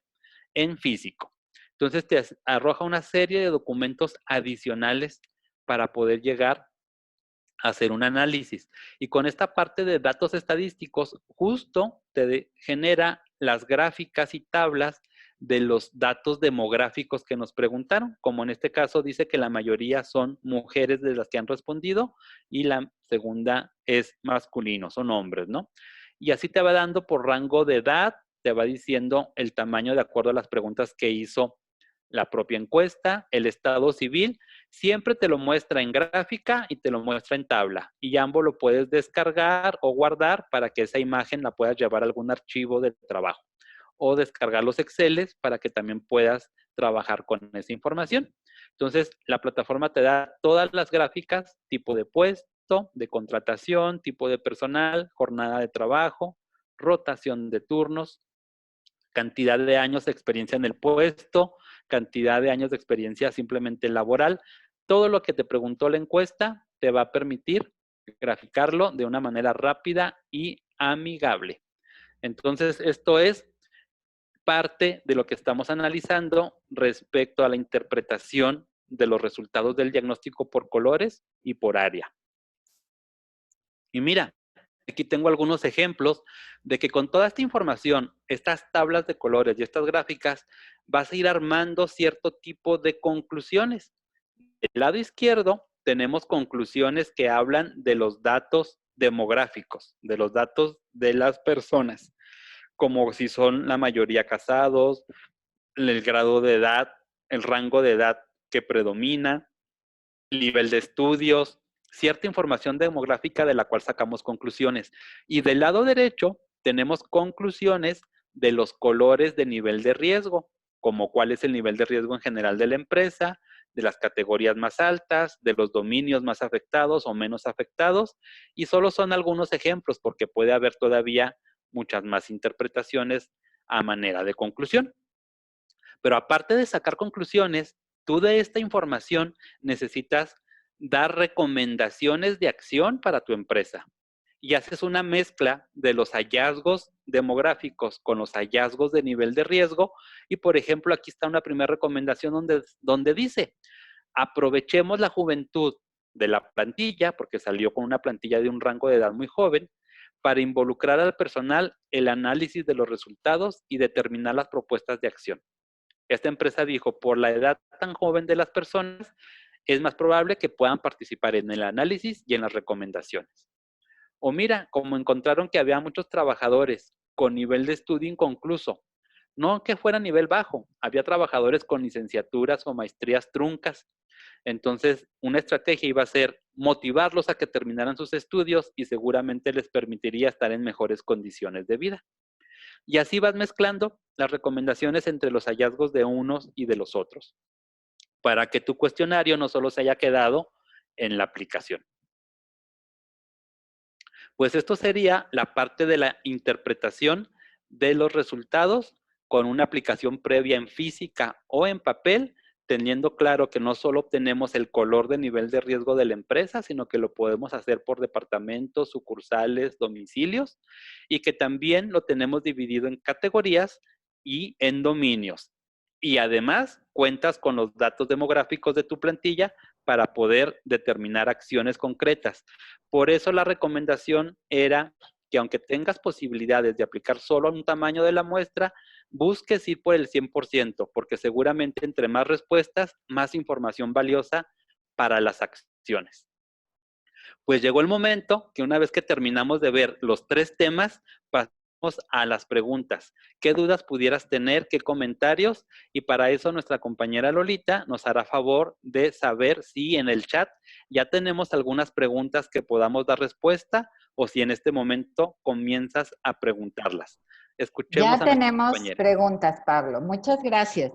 Speaker 2: en físico. Entonces te arroja una serie de documentos adicionales para poder llegar a hacer un análisis. Y con esta parte de datos estadísticos, justo te genera las gráficas y tablas de los datos demográficos que nos preguntaron, como en este caso dice que la mayoría son mujeres de las que han respondido y la segunda es masculino, son hombres, ¿no? Y así te va dando por rango de edad, te va diciendo el tamaño de acuerdo a las preguntas que hizo la propia encuesta, el estado civil, siempre te lo muestra en gráfica y te lo muestra en tabla. Y ambos lo puedes descargar o guardar para que esa imagen la puedas llevar a algún archivo de trabajo. o descargar los Exceles para que también puedas trabajar con esa información. Entonces, la plataforma te da todas las gráficas, tipo de puesto, de contratación, tipo de personal, jornada de trabajo, rotación de turnos, cantidad de años de experiencia en el puesto, cantidad de años de experiencia simplemente laboral. Todo lo que te preguntó la encuesta te va a permitir graficarlo de una manera rápida y amigable. Entonces, esto es parte de lo que estamos analizando respecto a la interpretación de los resultados del diagnóstico por colores y por área. Y mira, aquí tengo algunos ejemplos de que con toda esta información, estas tablas de colores y estas gráficas, vas a ir armando cierto tipo de conclusiones. Del lado izquierdo tenemos conclusiones que hablan de los datos demográficos, de los datos de las personas, como si son la mayoría casados, el grado de edad, el rango de edad que predomina, el nivel de estudios, cierta información demográfica de la cual sacamos conclusiones. Y del lado derecho tenemos conclusiones de los colores de nivel de riesgo, como cuál es el nivel de riesgo en general de la empresa, de las categorías más altas, de los dominios más afectados o menos afectados, y solo son algunos ejemplos porque puede haber todavía muchas más interpretaciones a manera de conclusión. Pero aparte de sacar conclusiones, tú de esta información necesitas dar recomendaciones de acción para tu empresa. Y haces una mezcla de los hallazgos demográficos con los hallazgos de nivel de riesgo. Y por ejemplo, aquí está una primera recomendación donde dice, aprovechemos la juventud de la plantilla, porque salió con una plantilla de un rango de edad muy joven, para involucrar al personal el análisis de los resultados y determinar las propuestas de acción. Esta empresa dijo, por la edad tan joven de las personas, es más probable que puedan participar en el análisis y en las recomendaciones. O mira, como encontraron que había muchos trabajadores con nivel de estudio inconcluso, no que fuera nivel bajo, había trabajadores con licenciaturas o maestrías truncas. Entonces, una estrategia iba a ser motivarlos a que terminaran sus estudios y seguramente les permitiría estar en mejores condiciones de vida. Y así vas mezclando las recomendaciones entre los hallazgos de unos y de los otros, para que tu cuestionario no solo se haya quedado en la aplicación. Pues esto sería la parte de la interpretación de los resultados con una aplicación previa en física o en papel, teniendo claro que no solo obtenemos el color de nivel de riesgo de la empresa, sino que lo podemos hacer por departamentos, sucursales, domicilios, y que también lo tenemos dividido en categorías y en dominios. Y además cuentas con los datos demográficos de tu plantilla para poder determinar acciones concretas. Por eso la recomendación era que aunque tengas posibilidades de aplicar solo un tamaño de la muestra, busques ir por el 100%, porque seguramente entre más respuestas, más información valiosa para las acciones. Pues llegó el momento que una vez que terminamos de ver los 3 temas, pasamos a las preguntas. ¿Qué dudas pudieras tener? ¿Qué comentarios? Y para eso nuestra compañera Lolita nos hará favor de saber si en el chat ya tenemos algunas preguntas que podamos dar respuesta o si en este momento comienzas a preguntarlas. Escuchemos
Speaker 1: Ya
Speaker 2: a nuestra
Speaker 1: tenemos
Speaker 2: compañera.
Speaker 1: preguntas, Pablo. Muchas gracias.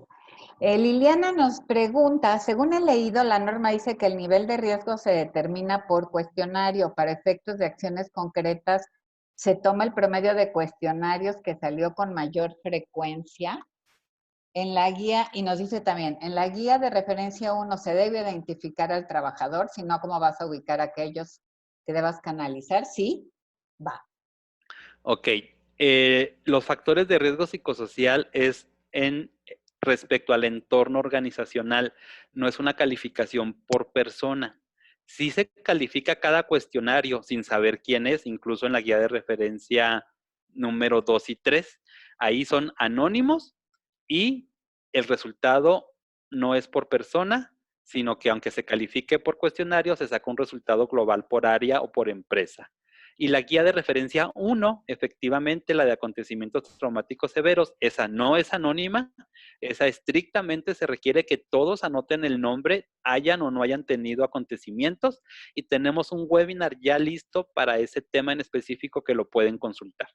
Speaker 1: Liliana nos pregunta, según he leído, la norma dice que el nivel de riesgo se determina por cuestionario. Para efectos de acciones concretas, se toma el promedio de cuestionarios que salió con mayor frecuencia. En la guía, y nos dice también, en la guía de referencia 1 se debe identificar al trabajador, si no, ¿cómo vas a ubicar a aquellos que debas canalizar? Sí, va.
Speaker 2: Ok. Los factores de riesgo psicosocial es en respecto al entorno organizacional, no es una calificación por persona. Sí se califica cada cuestionario sin saber quién es, incluso en la guía de referencia número 2 y 3. Ahí son anónimos y el resultado no es por persona, sino que aunque se califique por cuestionario, se saca un resultado global por área o por empresa. Y la guía de referencia 1, efectivamente, la de acontecimientos traumáticos severos, esa no es anónima, esa estrictamente se requiere que todos anoten el nombre, hayan o no hayan tenido acontecimientos, y tenemos un webinar ya listo para ese tema en específico que lo pueden consultar.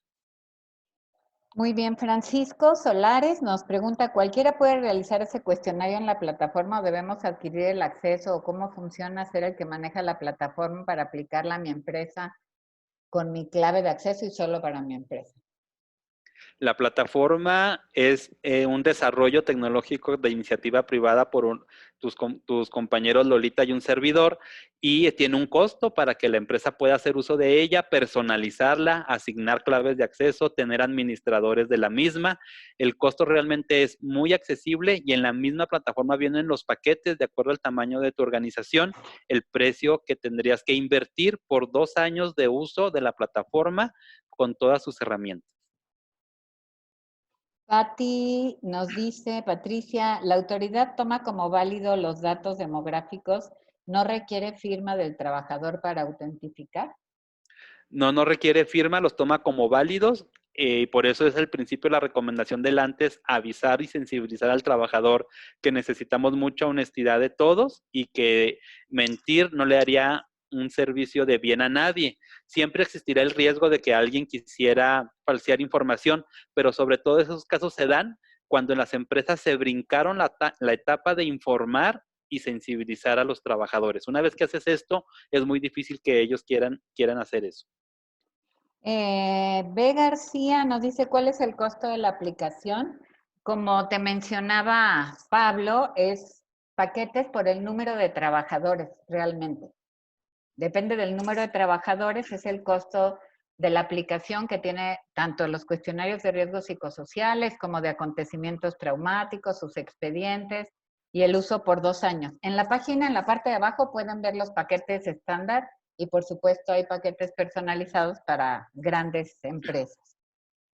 Speaker 1: Muy bien, Francisco Solares nos pregunta, ¿cualquiera puede realizar ese cuestionario en la plataforma o debemos adquirir el acceso o cómo funciona ser el que maneja la plataforma para aplicarla a mi empresa con mi clave de acceso y solo para mi empresa?
Speaker 2: La plataforma es un desarrollo tecnológico de iniciativa privada por tus compañeros Lolita y un servidor, y tiene un costo para que la empresa pueda hacer uso de ella, personalizarla, asignar claves de acceso, tener administradores de la misma. El costo realmente es muy accesible y en la misma plataforma vienen los paquetes de acuerdo al tamaño de tu organización, el precio que tendrías que invertir por 2 años de uso de la plataforma con todas sus herramientas.
Speaker 1: Patti nos dice, Patricia, la autoridad toma como válido los datos demográficos, no requiere firma del trabajador para autentificar.
Speaker 2: No requiere firma, los toma como válidos, y por eso es el principio de la recomendación del antes, avisar y sensibilizar al trabajador que necesitamos mucha honestidad de todos y que mentir no le haría un servicio de bien a nadie. Siempre existirá el riesgo de que alguien quisiera falsear información, pero sobre todo esos casos se dan cuando en las empresas se brincaron la etapa de informar y sensibilizar a los trabajadores. Una vez que haces esto, es muy difícil que ellos quieran hacer eso.
Speaker 1: B. García nos dice cuál es el costo de la aplicación. Como te mencionaba Pablo, es paquetes por el número de trabajadores realmente. Depende del número de trabajadores, es el costo de la aplicación que tiene tanto los cuestionarios de riesgos psicosociales como de acontecimientos traumáticos, sus expedientes y el uso por 2 años. En la página, en la parte de abajo, pueden ver los paquetes estándar y por supuesto hay paquetes personalizados para grandes empresas.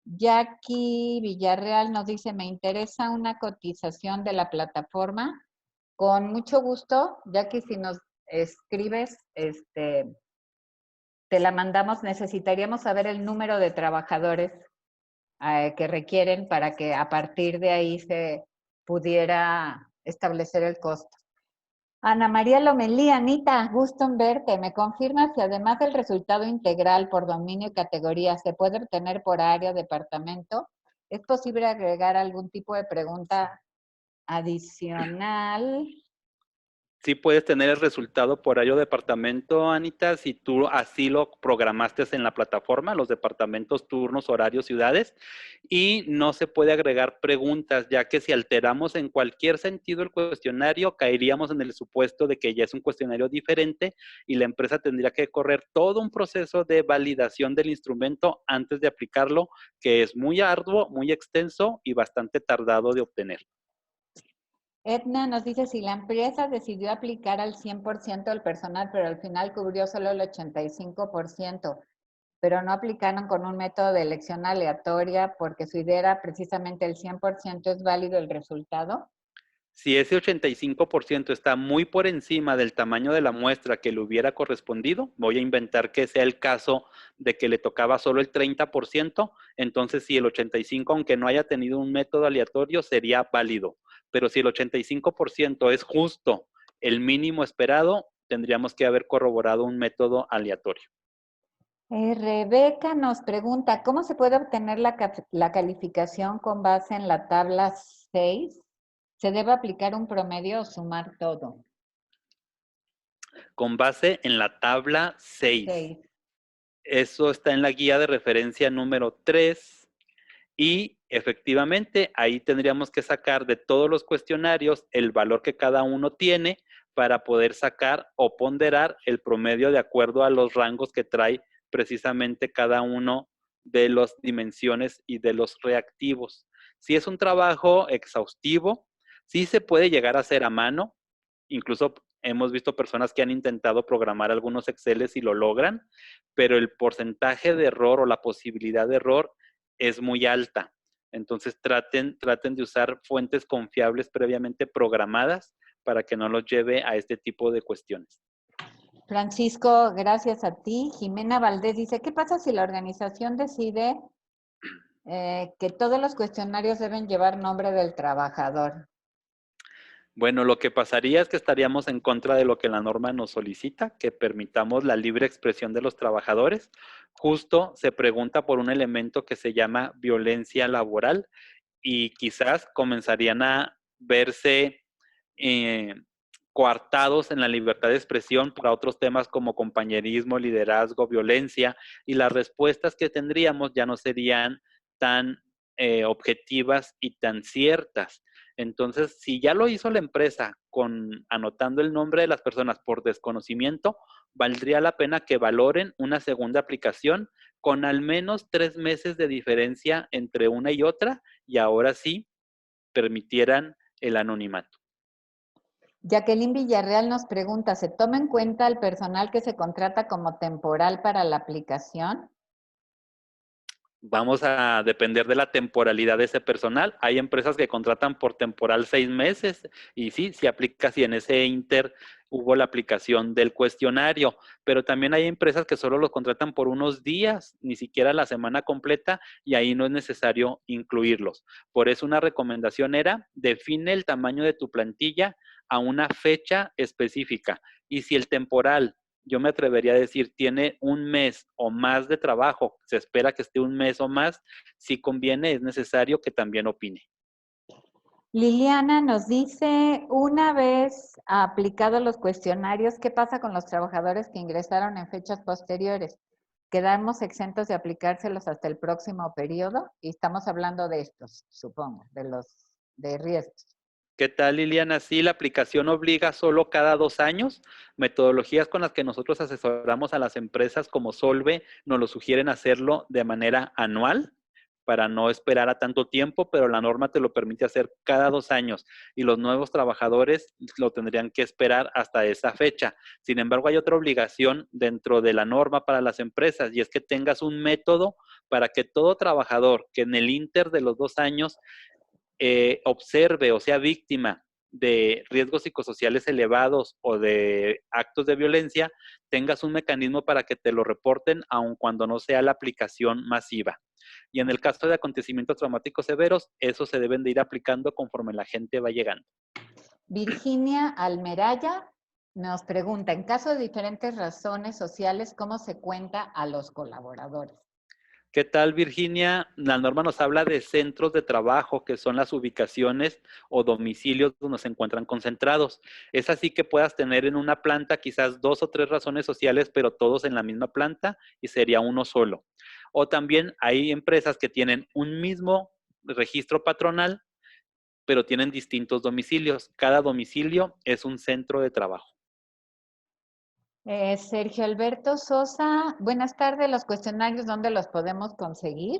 Speaker 1: Jackie Villarreal nos dice, me interesa una cotización de la plataforma. Con mucho gusto, Jackie, si nos escribes, te la mandamos. Necesitaríamos saber el número de trabajadores que requieren para que a partir de ahí se pudiera establecer el costo. Ana María Lomelí, Anita, gusto en verte. ¿Me confirmas si además del resultado integral por dominio y categoría se puede obtener por área o departamento? ¿Es posible agregar algún tipo de pregunta adicional?
Speaker 2: Sí puedes tener el resultado por área o departamento, Anita, si tú así lo programaste en la plataforma, los departamentos, turnos, horarios, ciudades, y no se puede agregar preguntas, ya que si alteramos en cualquier sentido el cuestionario, caeríamos en el supuesto de que ya es un cuestionario diferente y la empresa tendría que correr todo un proceso de validación del instrumento antes de aplicarlo, que es muy arduo, muy extenso y bastante tardado de obtener.
Speaker 1: Edna nos dice, si la empresa decidió aplicar al 100% del personal, pero al final cubrió solo el 85%, pero no aplicaron con un método de elección aleatoria porque su idea era precisamente el 100%, ¿es válido el resultado?
Speaker 2: Si ese 85% está muy por encima del tamaño de la muestra que le hubiera correspondido, voy a inventar que sea el caso de que le tocaba solo el 30%, entonces si el 85%, aunque no haya tenido un método aleatorio, sería válido. Pero si el 85% es justo el mínimo esperado, tendríamos que haber corroborado un método aleatorio.
Speaker 1: Rebeca nos pregunta, ¿cómo se puede obtener la calificación con base en la tabla 6? ¿Se debe aplicar un promedio o sumar todo?
Speaker 2: Con base en la tabla 6.
Speaker 1: 6.
Speaker 2: Eso está en la guía de referencia número 3. Y efectivamente, ahí tendríamos que sacar de todos los cuestionarios el valor que cada uno tiene para poder sacar o ponderar el promedio de acuerdo a los rangos que trae precisamente cada uno de las dimensiones y de los reactivos. Si es un trabajo exhaustivo, sí se puede llegar a hacer a mano, incluso hemos visto personas que han intentado programar algunos Exceles y lo logran, pero el porcentaje de error o la posibilidad de error es muy alta. Entonces traten de usar fuentes confiables previamente programadas para que no los lleve a este tipo de cuestiones.
Speaker 1: Francisco, gracias a ti. Jimena Valdés dice, ¿qué pasa si la organización decide que todos los cuestionarios deben llevar nombre del trabajador?
Speaker 2: Bueno, lo que pasaría es que estaríamos en contra de lo que la norma nos solicita, que permitamos la libre expresión de los trabajadores. Justo se pregunta por un elemento que se llama violencia laboral y quizás comenzarían a verse eh, coartados en la libertad de expresión para otros temas como compañerismo, liderazgo, violencia, y las respuestas que tendríamos ya no serían tan objetivas y tan ciertas. Entonces, si ya lo hizo la empresa con anotando el nombre de las personas por desconocimiento, valdría la pena que valoren una segunda aplicación con al menos 3 meses de diferencia entre una y otra, y ahora sí permitieran el anonimato.
Speaker 1: Jacqueline Villarreal nos pregunta, ¿se toma en cuenta el personal que se contrata como temporal para la aplicación?
Speaker 2: Vamos a depender de la temporalidad de ese personal. Hay empresas que contratan por temporal 6 meses y sí, se aplica si en ese inter hubo la aplicación del cuestionario, pero también hay empresas que solo los contratan por unos días, ni siquiera la semana completa, y ahí no es necesario incluirlos. Por eso una recomendación era, define el tamaño de tu plantilla a una fecha específica, y si el temporal, yo me atrevería a decir, tiene un mes o más de trabajo, se espera que esté un mes o más, si conviene, es necesario que también opine.
Speaker 1: Liliana nos dice, una vez aplicados los cuestionarios, ¿qué pasa con los trabajadores que ingresaron en fechas posteriores? ¿Quedamos exentos de aplicárselos hasta el próximo periodo? Y estamos hablando de estos, supongo, de los de riesgos.
Speaker 2: ¿Qué tal, Liliana? Sí, la aplicación obliga solo cada 2 años. Metodologías con las que nosotros asesoramos a las empresas como Solve nos lo sugieren hacerlo de manera anual para no esperar a tanto tiempo, pero la norma te lo permite hacer cada 2 años y los nuevos trabajadores lo tendrían que esperar hasta esa fecha. Sin embargo, hay otra obligación dentro de la norma para las empresas y es que tengas un método para que todo trabajador que en el inter de los 2 años observe o sea víctima de riesgos psicosociales elevados o de actos de violencia, tengas un mecanismo para que te lo reporten, aun cuando no sea la aplicación masiva. Y en el caso de acontecimientos traumáticos severos, eso se deben de ir aplicando conforme la gente va llegando.
Speaker 1: Virginia Almeraya nos pregunta, en caso de diferentes razones sociales, ¿cómo se cuenta a los colaboradores?
Speaker 2: ¿Qué tal, Virginia? La norma nos habla de centros de trabajo, que son las ubicaciones o domicilios donde se encuentran concentrados. Es así que puedas tener en una planta quizás 2 o 3 razones sociales, pero todos en la misma planta y sería uno solo. O también hay empresas que tienen un mismo registro patronal, pero tienen distintos domicilios. Cada domicilio es un centro de trabajo.
Speaker 1: Sergio Alberto Sosa, buenas tardes. ¿Los cuestionarios dónde los podemos conseguir?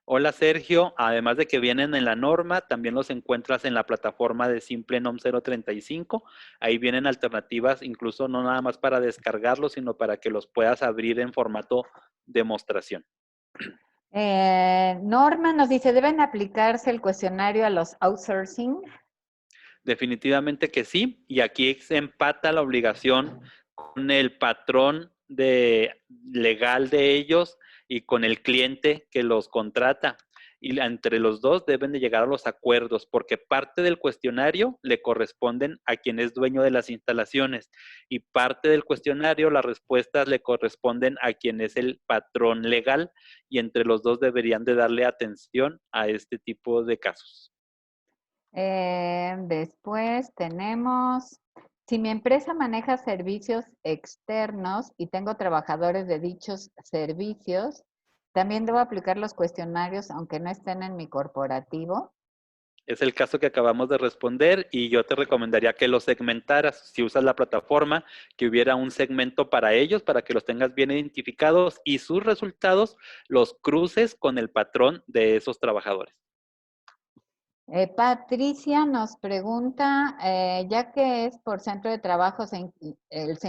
Speaker 2: Hola, Sergio, además de que vienen en la norma, también los encuentras en la plataforma de SimpleNOM 035. Ahí vienen alternativas, incluso no nada más para descargarlos, sino para que los puedas abrir en formato demostración.
Speaker 1: Norma nos dice, ¿deben aplicarse el cuestionario a los outsourcing?
Speaker 2: Definitivamente que sí, y aquí se empata la obligación con el patrón legal de ellos y con el cliente que los contrata. Y entre los dos deben de llegar a los acuerdos, porque parte del cuestionario le corresponden a quien es dueño de las instalaciones y parte del cuestionario, las respuestas le corresponden a quien es el patrón legal, y entre los dos deberían de darle atención a este tipo de casos.
Speaker 1: Después tenemos, si mi empresa maneja servicios externos y tengo trabajadores de dichos servicios, ¿también debo aplicar los cuestionarios aunque no estén en mi corporativo?
Speaker 2: Es el caso que acabamos de responder y yo te recomendaría que lo segmentaras. Si usas la plataforma, que hubiera un segmento para ellos, para que los tengas bien identificados y sus resultados los cruces con el patrón de esos trabajadores.
Speaker 1: Patricia nos pregunta, ya que es por centro de trabajo, ¿se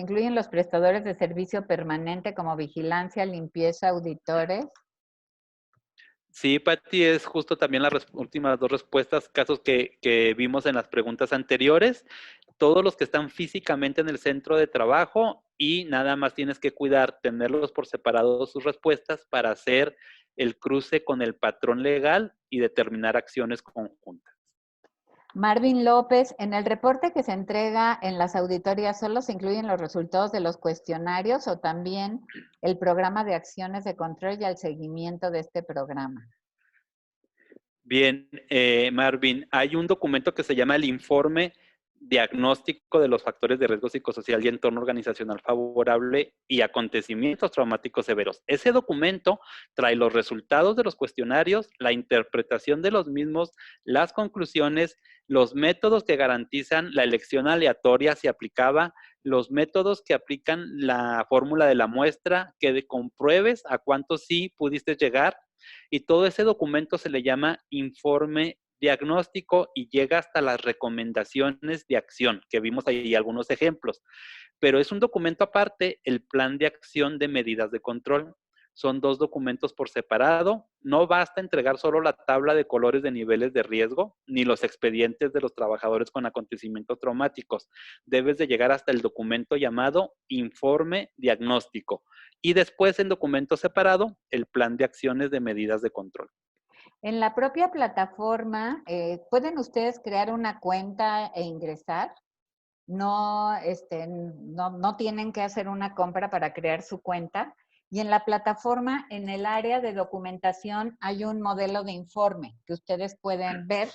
Speaker 1: incluyen los prestadores de servicio permanente como vigilancia, limpieza, auditores?
Speaker 2: Sí, Patti, es justo también las últimas 2 respuestas, casos que vimos en las preguntas anteriores. Todos los que están físicamente en el centro de trabajo y nada más tienes que cuidar, tenerlos por separado sus respuestas para hacer el cruce con el patrón legal y determinar acciones conjuntas.
Speaker 1: Marvin López, en el reporte que se entrega en las auditorías, ¿solo se incluyen los resultados de los cuestionarios o también el programa de acciones de control y el seguimiento de este programa?
Speaker 2: Bien, Marvin, hay un documento que se llama el Informe Diagnóstico de los Factores de Riesgo Psicosocial y Entorno Organizacional Favorable y Acontecimientos Traumáticos Severos. Ese documento trae los resultados de los cuestionarios, la interpretación de los mismos, las conclusiones, los métodos que garantizan la elección aleatoria si aplicaba, los métodos que aplican la fórmula de la muestra, que compruebes a cuánto sí pudiste llegar, y todo ese documento se le llama informe diagnóstico y llega hasta las recomendaciones de acción, que vimos ahí algunos ejemplos. Pero es un documento aparte, el plan de acción de medidas de control. Son dos documentos por separado. No basta entregar solo la tabla de colores de niveles de riesgo, ni los expedientes de los trabajadores con acontecimientos traumáticos. Debes de llegar hasta el documento llamado informe diagnóstico. Y después, en documento separado, el plan de acciones de medidas de control.
Speaker 1: En la propia plataforma, ¿pueden ustedes crear una cuenta e ingresar? No, no tienen que hacer una compra para crear su cuenta. Y en la plataforma, en el área de documentación, hay un modelo de informe que ustedes pueden ver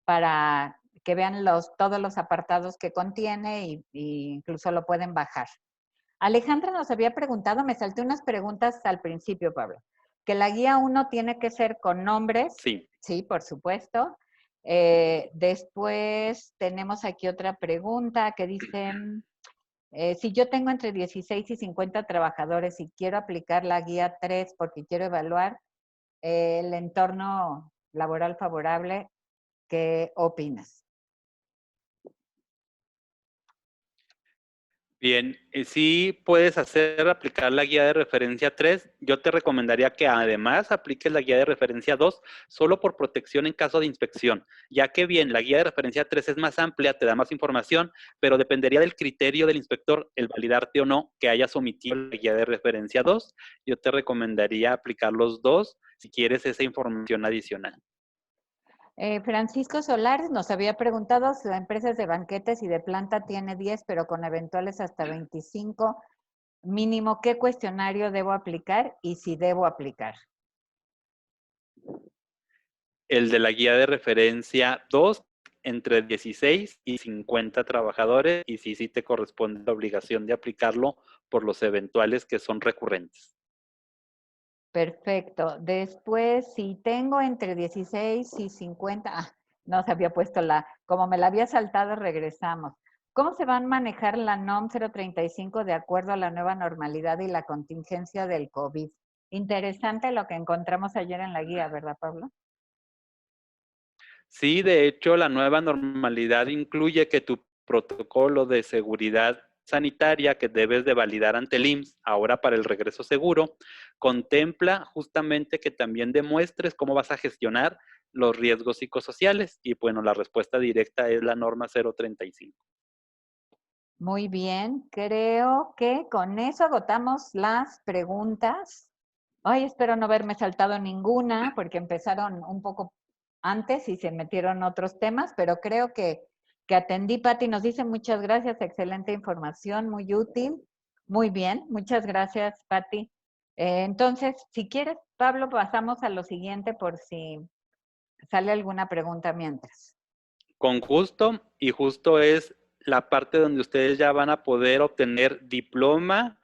Speaker 1: para que vean todos los apartados que contiene y incluso lo pueden bajar. Alejandra nos había preguntado, me salté unas preguntas al principio, Pablo, que la guía 1 tiene que ser con nombres.
Speaker 2: Sí.
Speaker 1: Sí, por supuesto. Después tenemos aquí otra pregunta que dice, si yo tengo entre 16 y 50 trabajadores y quiero aplicar la guía 3 porque quiero evaluar el entorno laboral favorable, ¿qué opinas?
Speaker 2: Bien, sí puedes aplicar la guía de referencia 3. Yo te recomendaría que además apliques la guía de referencia 2 solo por protección en caso de inspección, ya que bien, la guía de referencia 3 es más amplia, te da más información, pero dependería del criterio del inspector el validarte o no que hayas omitido la guía de referencia 2. Yo te recomendaría aplicar los dos si quieres esa información adicional.
Speaker 1: Francisco Solares nos había preguntado si la empresa de banquetes y de planta tiene 10, pero con eventuales hasta 25 mínimo, ¿qué cuestionario debo aplicar y si debo aplicar?
Speaker 2: El de la guía de referencia 2, entre 16 y 50 trabajadores, y sí te corresponde la obligación de aplicarlo por los eventuales que son recurrentes.
Speaker 1: Perfecto. Después, si tengo entre 16 y 50, no se había puesto como me la había saltado, regresamos. ¿Cómo se van a manejar la NOM 035 de acuerdo a la nueva normalidad y la contingencia del COVID? Interesante lo que encontramos ayer en la guía, ¿verdad, Pablo?
Speaker 2: Sí, de hecho, la nueva normalidad incluye que tu protocolo de seguridad sanitaria que debes de validar ante el IMSS, ahora para el regreso seguro, contempla justamente que también demuestres cómo vas a gestionar los riesgos psicosociales. Y bueno, la respuesta directa es la norma 035.
Speaker 1: Muy bien, creo que con eso agotamos las preguntas. Ay, espero no haberme saltado ninguna porque empezaron un poco antes y se metieron otros temas, pero creo que atendí. Pati nos dice muchas gracias, excelente información, muy útil. Muy bien, muchas gracias, Pati. Entonces, si quieres, Pablo, pasamos a lo siguiente por si sale alguna pregunta mientras.
Speaker 2: Con gusto, y justo es la parte donde ustedes ya van a poder obtener diploma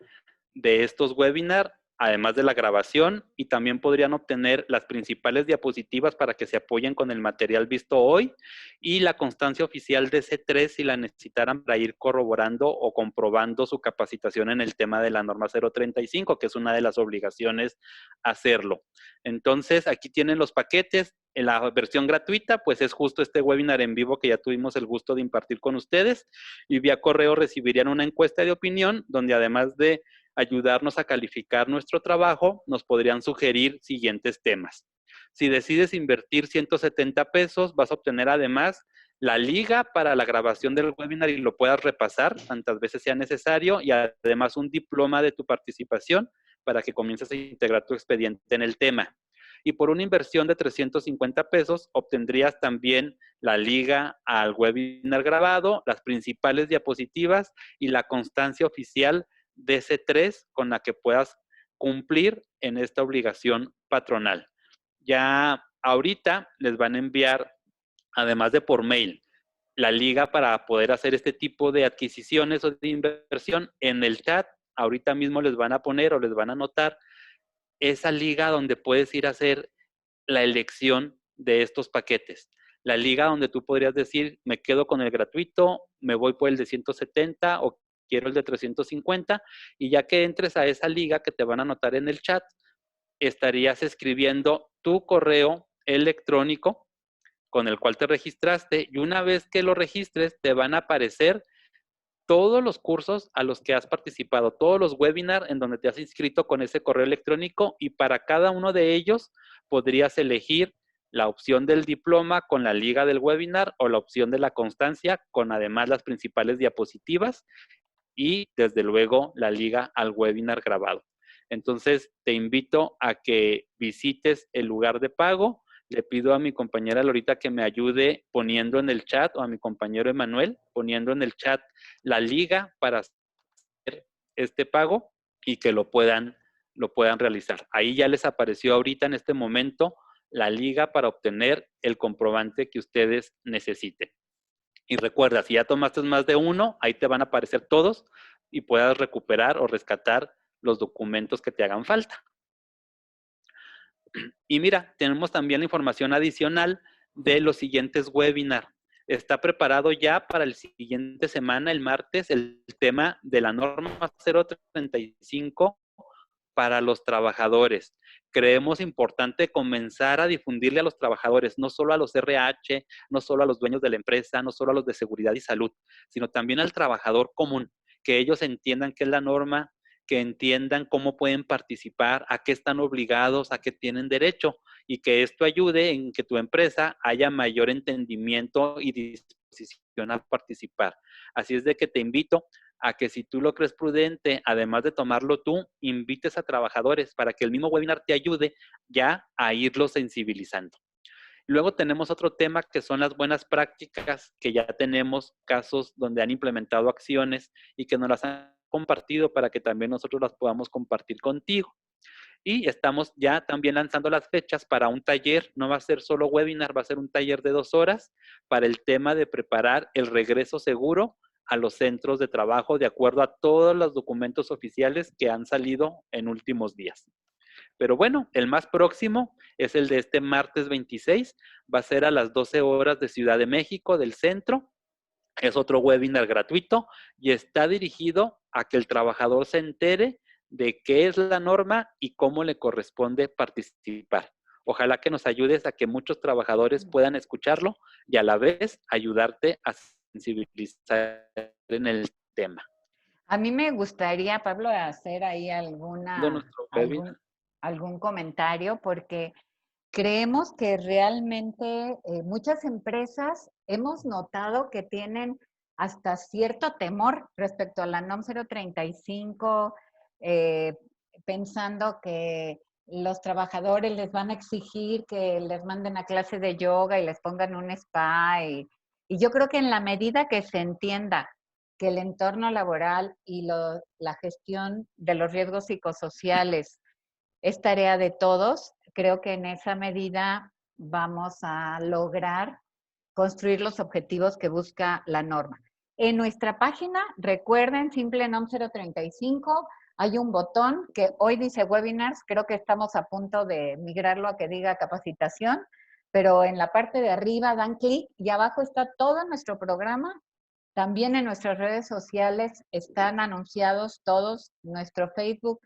Speaker 2: de estos webinars, además de la grabación, y también podrían obtener las principales diapositivas para que se apoyen con el material visto hoy y la constancia oficial de C3 si la necesitaran para ir corroborando o comprobando su capacitación en el tema de la norma 035, que es una de las obligaciones hacerlo. Entonces, aquí tienen los paquetes. En la versión gratuita, pues es justo este webinar en vivo que ya tuvimos el gusto de impartir con ustedes, y vía correo recibirían una encuesta de opinión donde además de ayudarnos a calificar nuestro trabajo, nos podrían sugerir siguientes temas. Si decides invertir 170 pesos, vas a obtener además la liga para la grabación del webinar y lo puedas repasar tantas veces sea necesario, y además un diploma de tu participación para que comiences a integrar tu expediente en el tema. Y por una inversión de 350 pesos, obtendrías también la liga al webinar grabado, las principales diapositivas y la constancia oficial de C3 con la que puedas cumplir en esta obligación patronal. Ya ahorita les van a enviar, además de por mail, la liga para poder hacer este tipo de adquisiciones o de inversión. En el chat ahorita mismo les van a poner o les van a anotar esa liga donde puedes ir a hacer la elección de estos paquetes. La liga donde tú podrías decir, me quedo con el gratuito, me voy por el de 170 o quiero el de 350, y ya que entres a esa liga que te van a anotar en el chat, estarías escribiendo tu correo electrónico con el cual te registraste, y una vez que lo registres te van a aparecer todos los cursos a los que has participado, todos los webinars en donde te has inscrito con ese correo electrónico, y para cada uno de ellos podrías elegir la opción del diploma con la liga del webinar o la opción de la constancia con además las principales diapositivas y desde luego la liga al webinar grabado. Entonces te invito a que visites el lugar de pago. Le pido a mi compañera Lorita que me ayude poniendo en el chat, o a mi compañero Emanuel poniendo en el chat la liga para hacer este pago y que lo puedan realizar. Ahí ya les apareció ahorita en este momento la liga para obtener el comprobante que ustedes necesiten. Y recuerda, si ya tomaste más de uno, ahí te van a aparecer todos y puedas recuperar o rescatar los documentos que te hagan falta. Y mira, tenemos también la información adicional de los siguientes webinars. Está preparado ya para el siguiente semana, el martes, el tema de la norma 035 para los trabajadores. Creemos importante comenzar a difundirle a los trabajadores, no solo a los RH, no solo a los dueños de la empresa, no solo a los de seguridad y salud, sino también al trabajador común, que ellos entiendan qué es la norma, que entiendan cómo pueden participar, a qué están obligados, a qué tienen derecho, y que esto ayude en que tu empresa haya mayor entendimiento y disposición a participar. Así es de que te invito a que, si tú lo crees prudente, además de tomarlo tú, invites a trabajadores para que el mismo webinar te ayude ya a irlos sensibilizando. Luego tenemos otro tema que son las buenas prácticas, que ya tenemos casos donde han implementado acciones y que nos las han compartido para que también nosotros las podamos compartir contigo. Y estamos ya también lanzando las fechas para un taller. No va a ser solo webinar, va a ser un taller de 2 horas para el tema de preparar el regreso seguro a los centros de trabajo de acuerdo a todos los documentos oficiales que han salido en últimos días. Pero bueno, el más próximo es el de este martes 26, va a ser a las 12 horas de Ciudad de México, del centro. Es otro webinar gratuito y está dirigido a que el trabajador se entere de qué es la norma y cómo le corresponde participar. Ojalá que nos ayudes a que muchos trabajadores puedan escucharlo y a la vez ayudarte a sensibilizar en el tema.
Speaker 1: A mí me gustaría, Pablo, hacer ahí algún comentario, porque creemos que realmente muchas empresas hemos notado que tienen hasta cierto temor respecto a la NOM 035, eh, pensando que los trabajadores les van a exigir que les manden a clase de yoga y les pongan un spa. Y yo creo que en la medida que se entienda que el entorno laboral y la gestión de los riesgos psicosociales es tarea de todos, creo que en esa medida vamos a lograr construir los objetivos que busca la norma. En nuestra página, recuerden, Simple NOM 035, hay un botón que hoy dice webinars, creo que estamos a punto de migrarlo a que diga capacitación, pero en la parte de arriba dan clic y abajo está todo nuestro programa. También en nuestras redes sociales están anunciados todos. Nuestro Facebook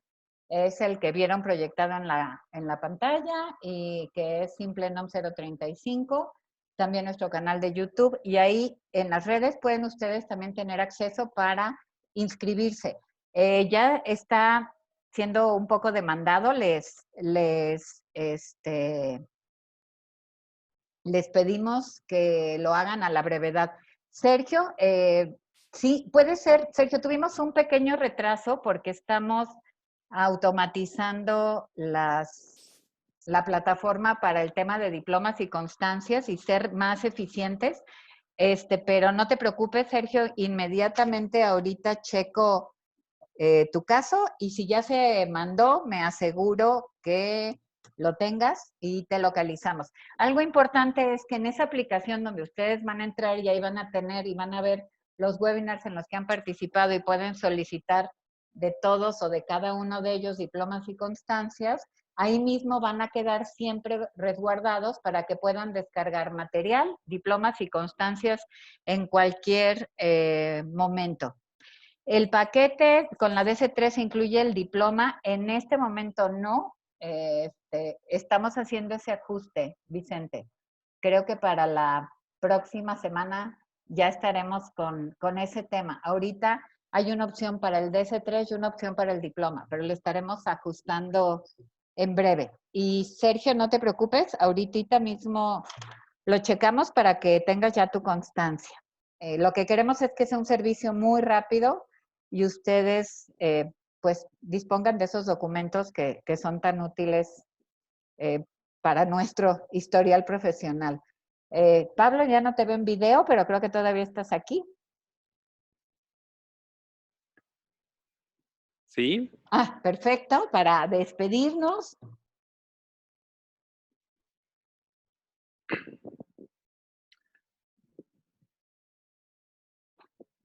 Speaker 1: es el que vieron proyectado en la pantalla, y que es Simple NOM 035. También nuestro canal de YouTube, y ahí en las redes pueden ustedes también tener acceso para inscribirse. Ya está siendo un poco demandado, les pedimos que lo hagan a la brevedad. Sergio, sí, puede ser, Sergio, tuvimos un pequeño retraso porque estamos automatizando las la plataforma para el tema de diplomas y constancias y ser más eficientes. Pero no te preocupes, Sergio, inmediatamente ahorita checo tu caso y si ya se mandó, me aseguro que lo tengas y te localizamos. Algo importante es que en esa aplicación donde ustedes van a entrar y ahí van a tener y van a ver los webinars en los que han participado y pueden solicitar de todos o de cada uno de ellos diplomas y constancias, ahí mismo van a quedar siempre resguardados para que puedan descargar material, diplomas y constancias en cualquier momento. El paquete con la DC3 incluye el diploma. En este momento no. Estamos haciendo ese ajuste, Vicente. Creo que para la próxima semana ya estaremos con ese tema. Ahorita hay una opción para el DC3 y una opción para el diploma, pero lo estaremos ajustando en breve. Y Sergio, no te preocupes, ahorita mismo lo checamos para que tengas ya tu constancia. Lo que queremos es que sea un servicio muy rápido y ustedes pues dispongan de esos documentos que son tan útiles para nuestro historial profesional. Pablo, ya no te veo en video, pero creo que todavía estás aquí.
Speaker 2: Sí.
Speaker 1: Ah, perfecto, para despedirnos.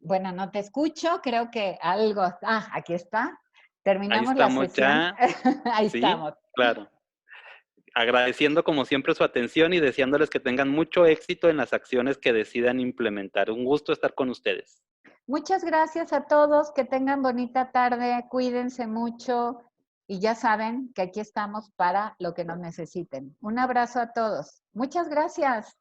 Speaker 1: Bueno, no te escucho, creo que algo... Ah, aquí está.
Speaker 2: Ahí
Speaker 1: Terminamos la
Speaker 2: estamos
Speaker 1: sesión.
Speaker 2: ya.
Speaker 1: Ahí
Speaker 2: Sí,
Speaker 1: estamos.
Speaker 2: claro. Agradeciendo como siempre su atención y deseándoles que tengan mucho éxito en las acciones que decidan implementar. Un gusto estar con ustedes.
Speaker 1: Muchas gracias a todos, que tengan bonita tarde, cuídense mucho y ya saben que aquí estamos para lo que nos necesiten. Un abrazo a todos. Muchas gracias.